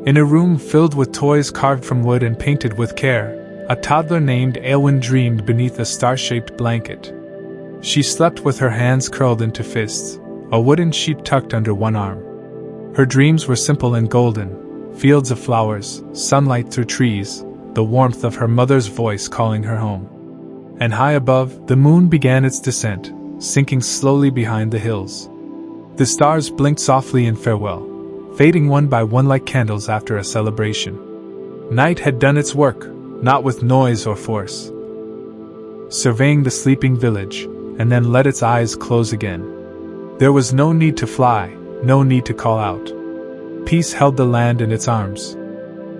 In a room filled with toys carved from wood and painted with care, a toddler named Aelwyn dreamed beneath a star-shaped blanket. She slept with her hands curled into fists, a wooden sheet tucked under one arm. Her dreams were simple and golden, fields of flowers, sunlight through trees, the warmth of her mother's voice calling her home. And high above, the moon began its descent, sinking slowly behind the hills. The stars blinked softly in farewell, fading one by one like candles after a celebration. Night had done its work, not with noise or force. Surveying the sleeping village, and then let its eyes close again. There was no need to fly, no need to call out. Peace held the land in its arms.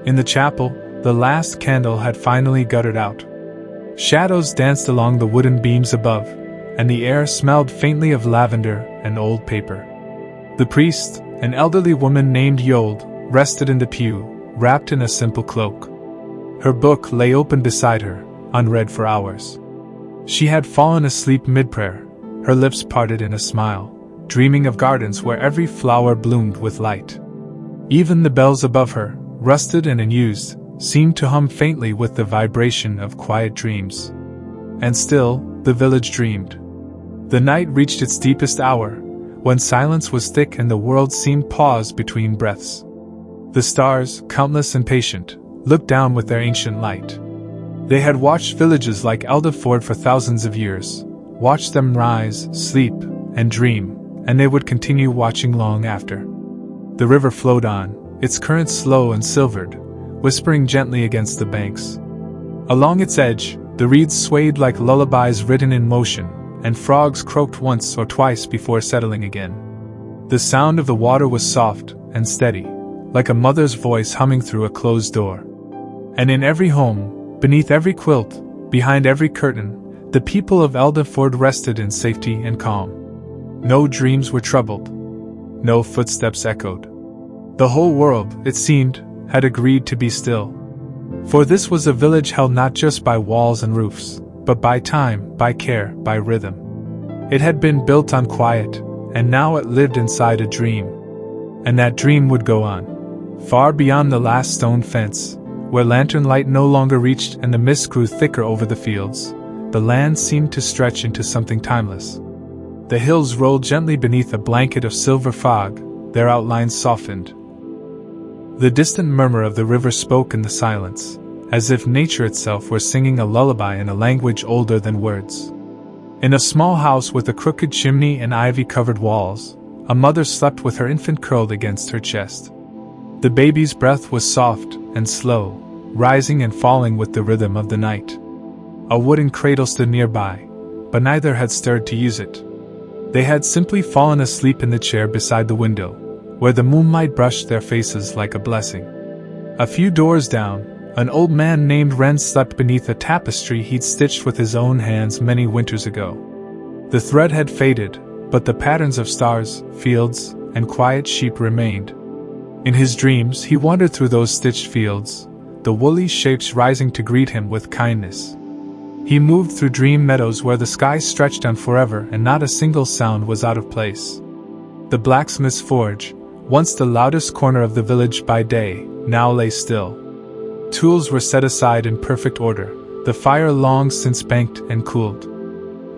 In the chapel, the last candle had finally guttered out. Shadows danced along the wooden beams above, and the air smelled faintly of lavender and old paper. The priest, an elderly woman named Yold, rested in the pew, wrapped in a simple cloak. Her book lay open beside her, unread for hours. She had fallen asleep mid-prayer, her lips parted in a smile, dreaming of gardens where every flower bloomed with light. Even the bells above her, rusted and unused, seemed to hum faintly with the vibration of quiet dreams. And still, the village dreamed. The night reached its deepest hour, when silence was thick and the world seemed paused between breaths. The stars, countless and patient, looked down with their ancient light. They had watched villages like Eldenford for thousands of years, watched them rise, sleep, and dream, and they would continue watching long after. The river flowed on, its current slow and silvered, whispering gently against the banks. Along its edge, the reeds swayed like lullabies written in motion, and frogs croaked once or twice before settling again. The sound of the water was soft and steady, like a mother's voice humming through a closed door. And in every home, beneath every quilt, behind every curtain, the people of Eldenford rested in safety and calm. No dreams were troubled. No footsteps echoed. The whole world, it seemed, had agreed to be still. For this was a village held not just by walls and roofs, but by time, by care, by rhythm. It had been built on quiet, and now it lived inside a dream. And that dream would go on, far beyond the last stone fence, where lantern light no longer reached and the mist grew thicker over the fields. The land seemed to stretch into something timeless. The hills rolled gently beneath a blanket of silver fog, their outlines softened. The distant murmur of the river spoke in the silence, as if nature itself were singing a lullaby in a language older than words. In a small house with a crooked chimney and ivy-covered walls, a mother slept with her infant curled against her chest. The baby's breath was soft and slow, rising and falling with the rhythm of the night. A wooden cradle stood nearby, but neither had stirred to use it. They had simply fallen asleep in the chair beside the window, where the moonlight brushed their faces like a blessing. A few doors down, an old man named Wren slept beneath a tapestry he'd stitched with his own hands many winters ago. The thread had faded, but the patterns of stars, fields, and quiet sheep remained. In his dreams he wandered through those stitched fields, the woolly shapes rising to greet him with kindness. He moved through dream meadows where the sky stretched on forever and not a single sound was out of place. The blacksmith's forge, once the loudest corner of the village by day, now lay still. Tools were set aside in perfect order, the fire long since banked and cooled.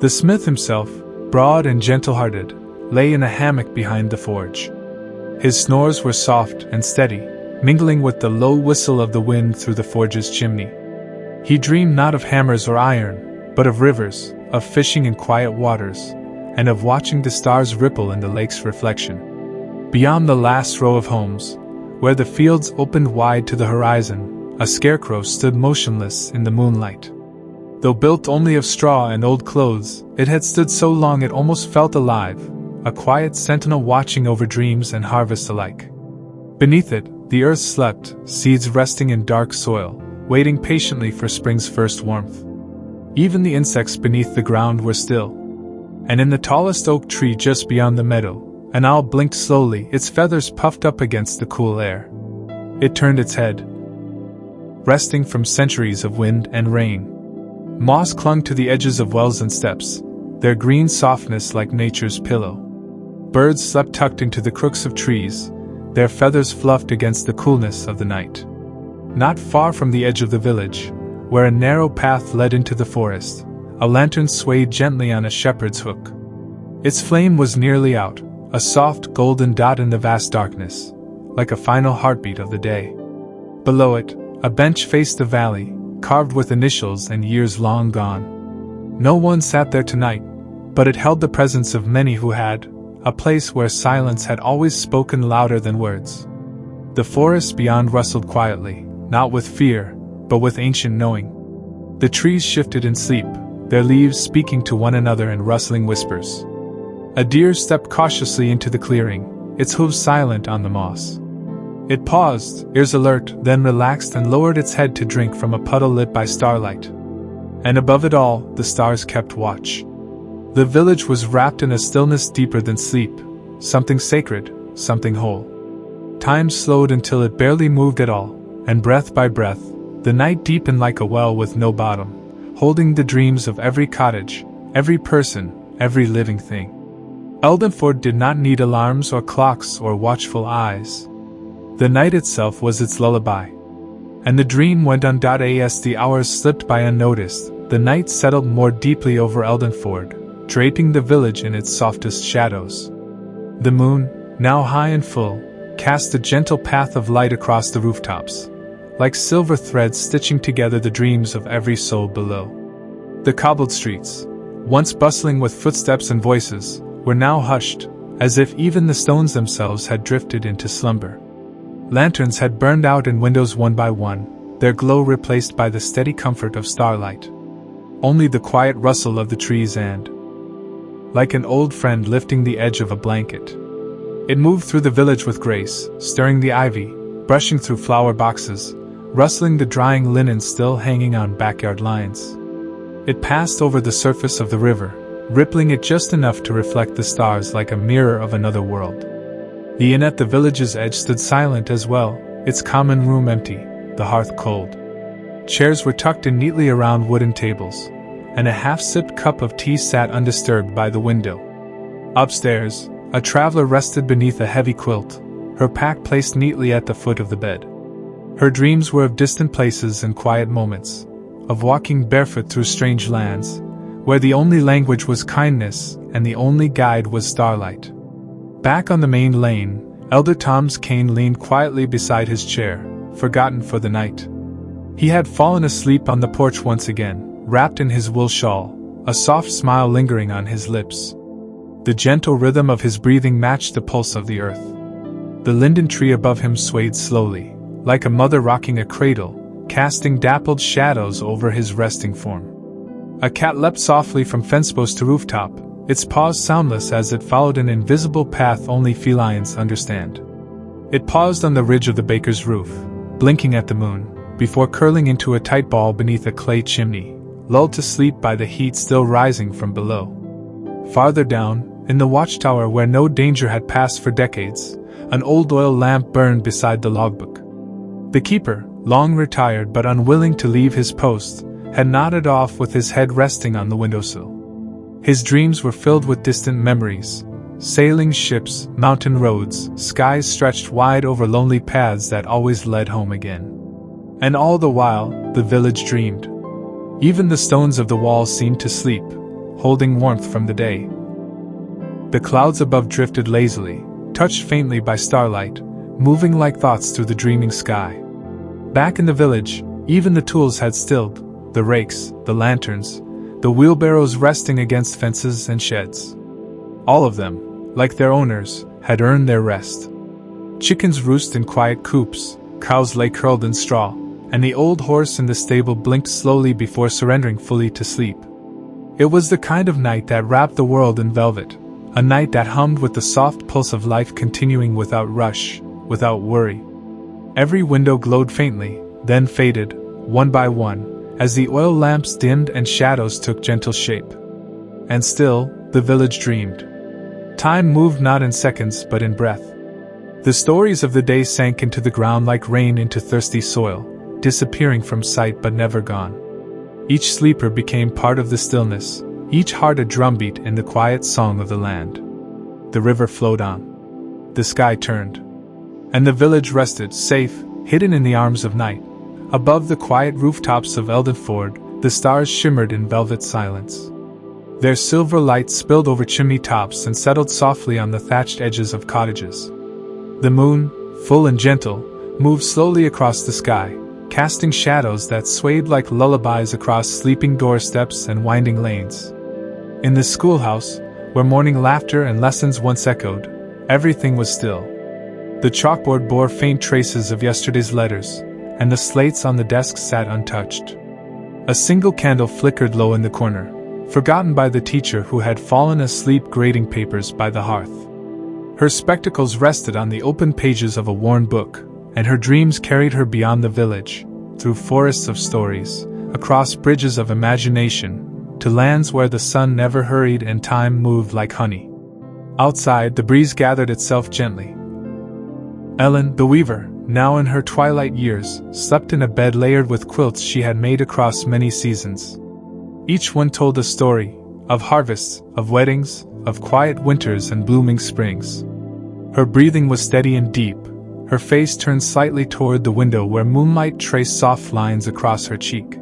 The smith himself, broad and gentle-hearted, lay in a hammock behind the forge. His snores were soft and steady, mingling with the low whistle of the wind through the forge's chimney. He dreamed not of hammers or iron, but of rivers, of fishing in quiet waters, and of watching the stars ripple in the lake's reflection. Beyond the last row of homes, where the fields opened wide to the horizon, a scarecrow stood motionless in the moonlight. Though built only of straw and old clothes, it had stood so long it almost felt alive, a quiet sentinel watching over dreams and harvest alike. Beneath it, the earth slept, seeds resting in dark soil, waiting patiently for spring's first warmth. Even the insects beneath the ground were still. And in the tallest oak tree just beyond the meadow, an owl blinked slowly, its feathers puffed up against the cool air. It turned its head, resting from centuries of wind and rain. Moss clung to the edges of wells and steps, their green softness like nature's pillow. Birds slept tucked into the crooks of trees, their feathers fluffed against the coolness of the night. Not far from the edge of the village, where a narrow path led into the forest, a lantern swayed gently on a shepherd's hook. Its flame was nearly out, a soft golden dot in the vast darkness, like a final heartbeat of the day. Below it, a bench faced the valley, carved with initials and years long gone. No one sat there tonight, but it held the presence of many who had, a place where silence had always spoken louder than words. The forest beyond rustled quietly, not with fear, but with ancient knowing. The trees shifted in sleep, their leaves speaking to one another in rustling whispers. A deer stepped cautiously into the clearing, its hooves silent on the moss. It paused, ears alert, then relaxed and lowered its head to drink from a puddle lit by starlight. And above it all, the stars kept watch. The village was wrapped in a stillness deeper than sleep, something sacred, something whole. Time slowed until it barely moved at all, and breath by breath, the night deepened like a well with no bottom, holding the dreams of every cottage, every person, every living thing. Eldenford did not need alarms or clocks or watchful eyes. The night itself was its lullaby. And the dream went on. As the hours slipped by unnoticed, the night settled more deeply over Eldenford, draping the village in its softest shadows. The moon, now high and full, cast a gentle path of light across the rooftops, like silver threads stitching together the dreams of every soul below. The cobbled streets, once bustling with footsteps and voices, were now hushed, as if even the stones themselves had drifted into slumber. Lanterns had burned out in windows one by one, their glow replaced by the steady comfort of starlight. Only the quiet rustle of the trees and, like an old friend lifting the edge of a blanket, it moved through the village with grace, stirring the ivy, brushing through flower boxes, rustling the drying linen still hanging on backyard lines. It passed over the surface of the river, rippling it just enough to reflect the stars like a mirror of another world. The inn at the village's edge stood silent as well, its common room empty, the hearth cold. Chairs were tucked in neatly around wooden tables, and a half-sipped cup of tea sat undisturbed by the window. Upstairs, a traveler rested beneath a heavy quilt, her pack placed neatly at the foot of the bed. Her dreams were of distant places and quiet moments, of walking barefoot through strange lands, where the only language was kindness and the only guide was starlight. Back on the main lane, Elder Tom's cane leaned quietly beside his chair, forgotten for the night. He had fallen asleep on the porch once again, wrapped in his wool shawl, a soft smile lingering on his lips. The gentle rhythm of his breathing matched the pulse of the earth. The linden tree above him swayed slowly, like a mother rocking a cradle, casting dappled shadows over his resting form. A cat leapt softly from fencepost to rooftop, its paws soundless as it followed an invisible path only felines understand. It paused on the ridge of the baker's roof, blinking at the moon, before curling into a tight ball beneath a clay chimney, lulled to sleep by the heat still rising from below. Farther down, in the watchtower where no danger had passed for decades, an old oil lamp burned beside the logbook. The keeper, long retired but unwilling to leave his post, had nodded off with his head resting on the windowsill. His dreams were filled with distant memories, sailing ships, mountain roads, skies stretched wide over lonely paths that always led home again. And all the while, the village dreamed. Even the stones of the walls seemed to sleep, holding warmth from the day. The clouds above drifted lazily, touched faintly by starlight, moving like thoughts through the dreaming sky. Back in the village, even the tools had stilled, the rakes, the lanterns, the wheelbarrows resting against fences and sheds. All of them, like their owners, had earned their rest. Chickens roost in quiet coops, cows lay curled in straw, and the old horse in the stable blinked slowly before surrendering fully to sleep. It was the kind of night that wrapped the world in velvet, a night that hummed with the soft pulse of life continuing without rush, without worry. Every window glowed faintly, then faded, one by one, as the oil lamps dimmed and shadows took gentle shape. And still, the village dreamed. Time moved not in seconds but in breath. The stories of the day sank into the ground like rain into thirsty soil, disappearing from sight but never gone. Each sleeper became part of the stillness, each heart a drumbeat in the quiet song of the land. The river flowed on. The sky turned. And the village rested, safe, hidden in the arms of night. Above the quiet rooftops of Eldenford, the stars shimmered in velvet silence. Their silver light spilled over chimney tops and settled softly on the thatched edges of cottages. The moon, full and gentle, moved slowly across the sky, casting shadows that swayed like lullabies across sleeping doorsteps and winding lanes. In the schoolhouse, where morning laughter and lessons once echoed, everything was still. The chalkboard bore faint traces of yesterday's letters, and the slates on the desk sat untouched. A single candle flickered low in the corner, forgotten by the teacher who had fallen asleep grading papers by the hearth. Her spectacles rested on the open pages of a worn book, and her dreams carried her beyond the village, through forests of stories, across bridges of imagination, to lands where the sun never hurried and time moved like honey. Outside, the breeze gathered itself gently. Ellen, the weaver, now in her twilight years, slept in a bed layered with quilts she had made across many seasons. Each one told a story, of harvests, of weddings, of quiet winters and blooming springs. Her breathing was steady and deep, her face turned slightly toward the window where moonlight traced soft lines across her cheek.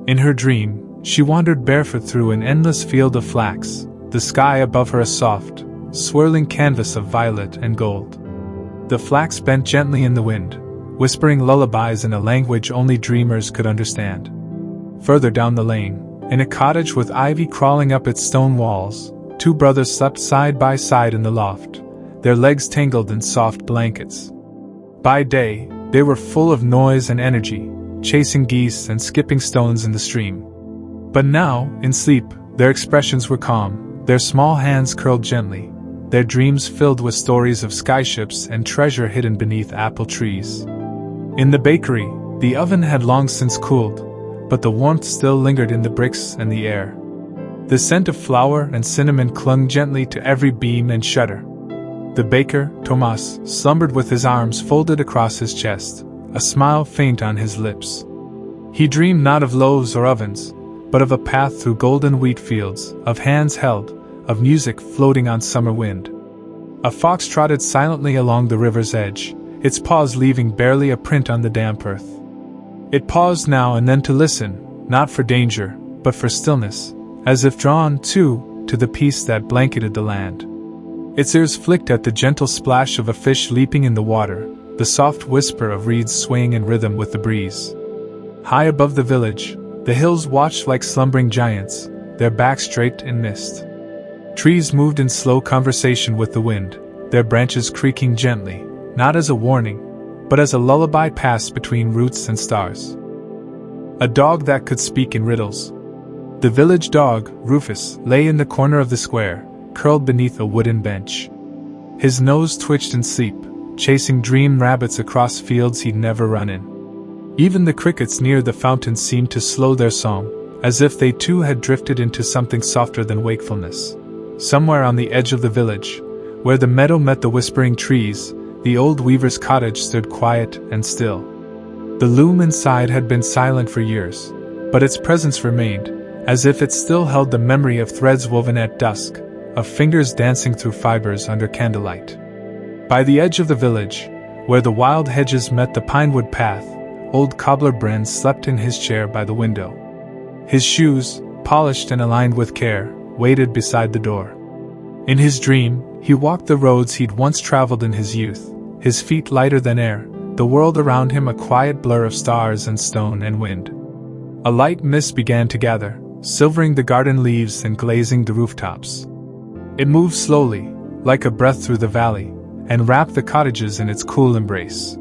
In her dream, she wandered barefoot through an endless field of flax, the sky above her a soft, swirling canvas of violet and gold. The flax bent gently in the wind, whispering lullabies in a language only dreamers could understand. Further down the lane, in a cottage with ivy crawling up its stone walls, two brothers slept side by side in the loft, their legs tangled in soft blankets. By day, they were full of noise and energy, chasing geese and skipping stones in the stream. But now, in sleep, their expressions were calm, their small hands curled gently, their dreams filled with stories of skyships and treasure hidden beneath apple trees. In the bakery, the oven had long since cooled, but the warmth still lingered in the bricks and the air. The scent of flour and cinnamon clung gently to every beam and shutter. The baker, Tomas, slumbered with his arms folded across his chest, a smile faint on his lips. He dreamed not of loaves or ovens, but of a path through golden wheat fields, of hands held, of music floating on summer wind. A fox trotted silently along the river's edge, its paws leaving barely a print on the damp earth. It paused now and then to listen, not for danger, but for stillness, as if drawn, too, to the peace that blanketed the land. Its ears flicked at the gentle splash of a fish leaping in the water, the soft whisper of reeds swaying in rhythm with the breeze. High above the village, the hills watched like slumbering giants, their backs draped in mist. Trees moved in slow conversation with the wind, their branches creaking gently, not as a warning, but as a lullaby passed between roots and stars. A dog that could speak in riddles. The village dog, Rufus, lay in the corner of the square, curled beneath a wooden bench. His nose twitched in sleep, chasing dream rabbits across fields he'd never run in. Even the crickets near the fountain seemed to slow their song, as if they too had drifted into something softer than wakefulness. Somewhere on the edge of the village, where the meadow met the whispering trees, the old weaver's cottage stood quiet and still. The loom inside had been silent for years, but its presence remained, as if it still held the memory of threads woven at dusk, of fingers dancing through fibers under candlelight. By the edge of the village, where the wild hedges met the pinewood path, old cobbler Bren slept in his chair by the window. His shoes, polished and aligned with care, waited beside the door. In his dream, he walked the roads he'd once traveled in his youth, his feet lighter than air, the world around him a quiet blur of stars and stone and wind. A light mist began to gather, silvering the garden leaves and glazing the rooftops. It moved slowly, like a breath through the valley, and wrapped the cottages in its cool embrace.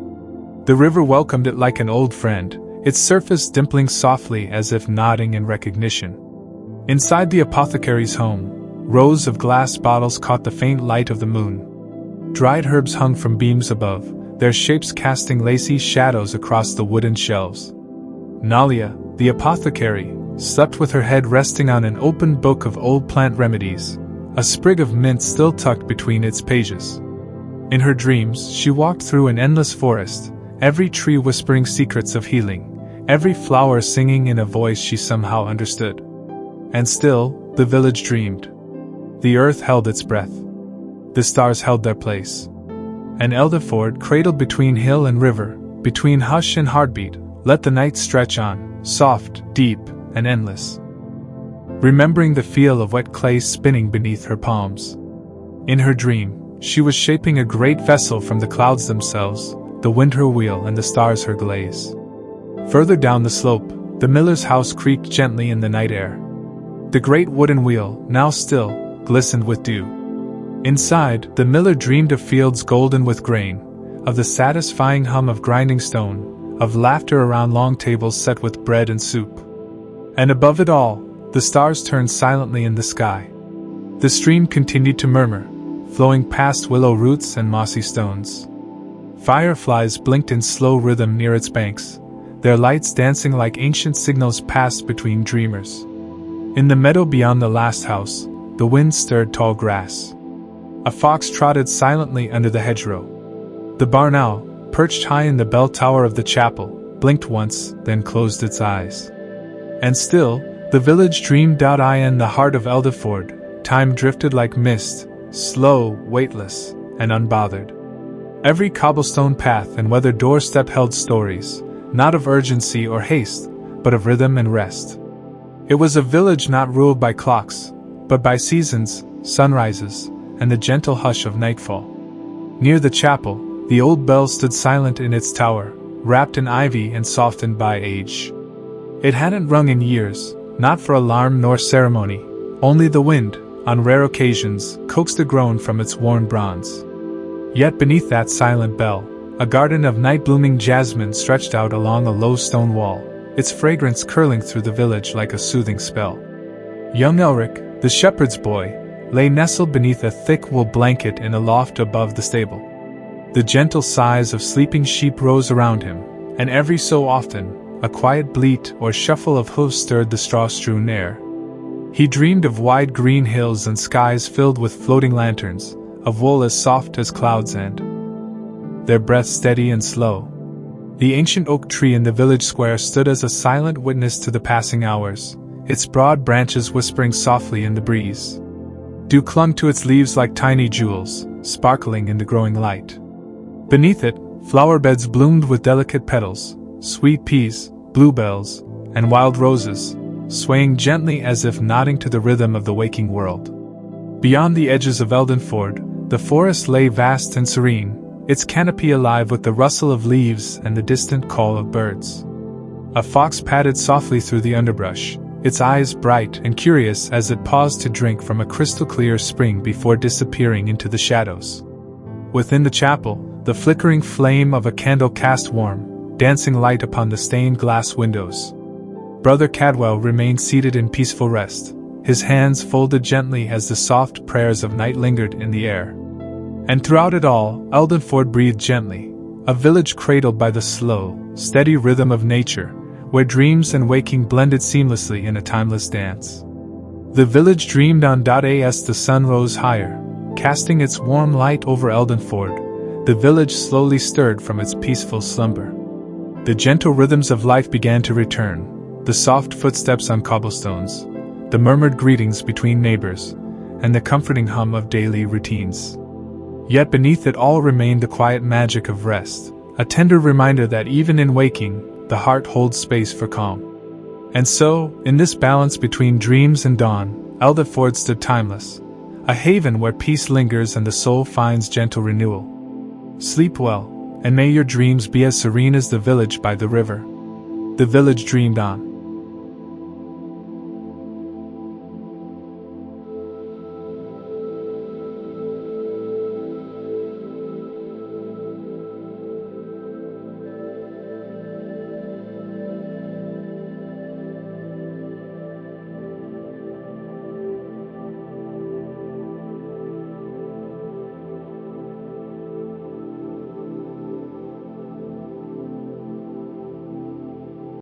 The river welcomed it like an old friend, its surface dimpling softly as if nodding in recognition. Inside the apothecary's home, rows of glass bottles caught the faint light of the moon. Dried herbs hung from beams above, their shapes casting lacy shadows across the wooden shelves. Nalia, the apothecary, slept with her head resting on an open book of old plant remedies, a sprig of mint still tucked between its pages. In her dreams, she walked through an endless forest, every tree whispering secrets of healing, every flower singing in a voice she somehow understood. And still, the village dreamed. The earth held its breath. The stars held their place. And Eldenford, cradled between hill and river, between hush and heartbeat, let the night stretch on, soft, deep, and endless. Remembering the feel of wet clay spinning beneath her palms. In her dream, she was shaping a great vessel from the clouds themselves, the wind her wheel and the stars her glaze. Further down the slope, the miller's house creaked gently in the night air. The great wooden wheel, now still, glistened with dew. Inside, the miller dreamed of fields golden with grain, of the satisfying hum of grinding stone, of laughter around long tables set with bread and soup. And above it all, the stars turned silently in the sky. The stream continued to murmur, flowing past willow roots and mossy stones. Fireflies blinked in slow rhythm near its banks, their lights dancing like ancient signals passed between dreamers. In the meadow beyond the last house, the wind stirred tall grass. A fox trotted silently under the hedgerow. The barn owl, perched high in the bell tower of the chapel, blinked once, then closed its eyes. And still, the village dreamed out. In the heart of Eldenford, time drifted like mist, slow, weightless, and unbothered. Every cobblestone path and weathered doorstep held stories, not of urgency or haste, but of rhythm and rest. It was a village not ruled by clocks, but by seasons, sunrises, and the gentle hush of nightfall. Near the chapel, the old bell stood silent in its tower, wrapped in ivy and softened by age. It hadn't rung in years, not for alarm nor ceremony, only the wind, on rare occasions, coaxed a groan from its worn bronze. Yet beneath that silent bell, a garden of night-blooming jasmine stretched out along a low stone wall, its fragrance curling through the village like a soothing spell. Young Elric, the shepherd's boy, lay nestled beneath a thick wool blanket in a loft above the stable. The gentle sighs of sleeping sheep rose around him, and every so often, a quiet bleat or shuffle of hooves stirred the straw-strewn air. He dreamed of wide green hills and skies filled with floating lanterns, of wool as soft as clouds and their breath steady and slow. The ancient oak tree in the village square stood as a silent witness to the passing hours, its broad branches whispering softly in the breeze. Dew clung to its leaves like tiny jewels, sparkling in the growing light. Beneath it, flower beds bloomed with delicate petals, sweet peas, bluebells, and wild roses, swaying gently as if nodding to the rhythm of the waking world. Beyond the edges of Eldenford, the forest lay vast and serene, its canopy alive with the rustle of leaves and the distant call of birds. A fox padded softly through the underbrush, its eyes bright and curious as it paused to drink from a crystal-clear spring before disappearing into the shadows. Within the chapel, the flickering flame of a candle cast warm, dancing light upon the stained glass windows. Brother Cadwell remained seated in peaceful rest, his hands folded gently as the soft prayers of night lingered in the air. And throughout it all, Eldenford breathed gently, a village cradled by the slow, steady rhythm of nature, where dreams and waking blended seamlessly in a timeless dance. The village dreamed on. As the sun rose higher, casting its warm light over Eldenford, the village slowly stirred from its peaceful slumber. The gentle rhythms of life began to return, the soft footsteps on cobblestones, the murmured greetings between neighbors, and the comforting hum of daily routines. Yet beneath it all remained the quiet magic of rest, a tender reminder that even in waking, the heart holds space for calm. And so, in this balance between dreams and dawn, Eldenford stood timeless, a haven where peace lingers and the soul finds gentle renewal. Sleep well, and may your dreams be as serene as the village by the river. The village dreamed on.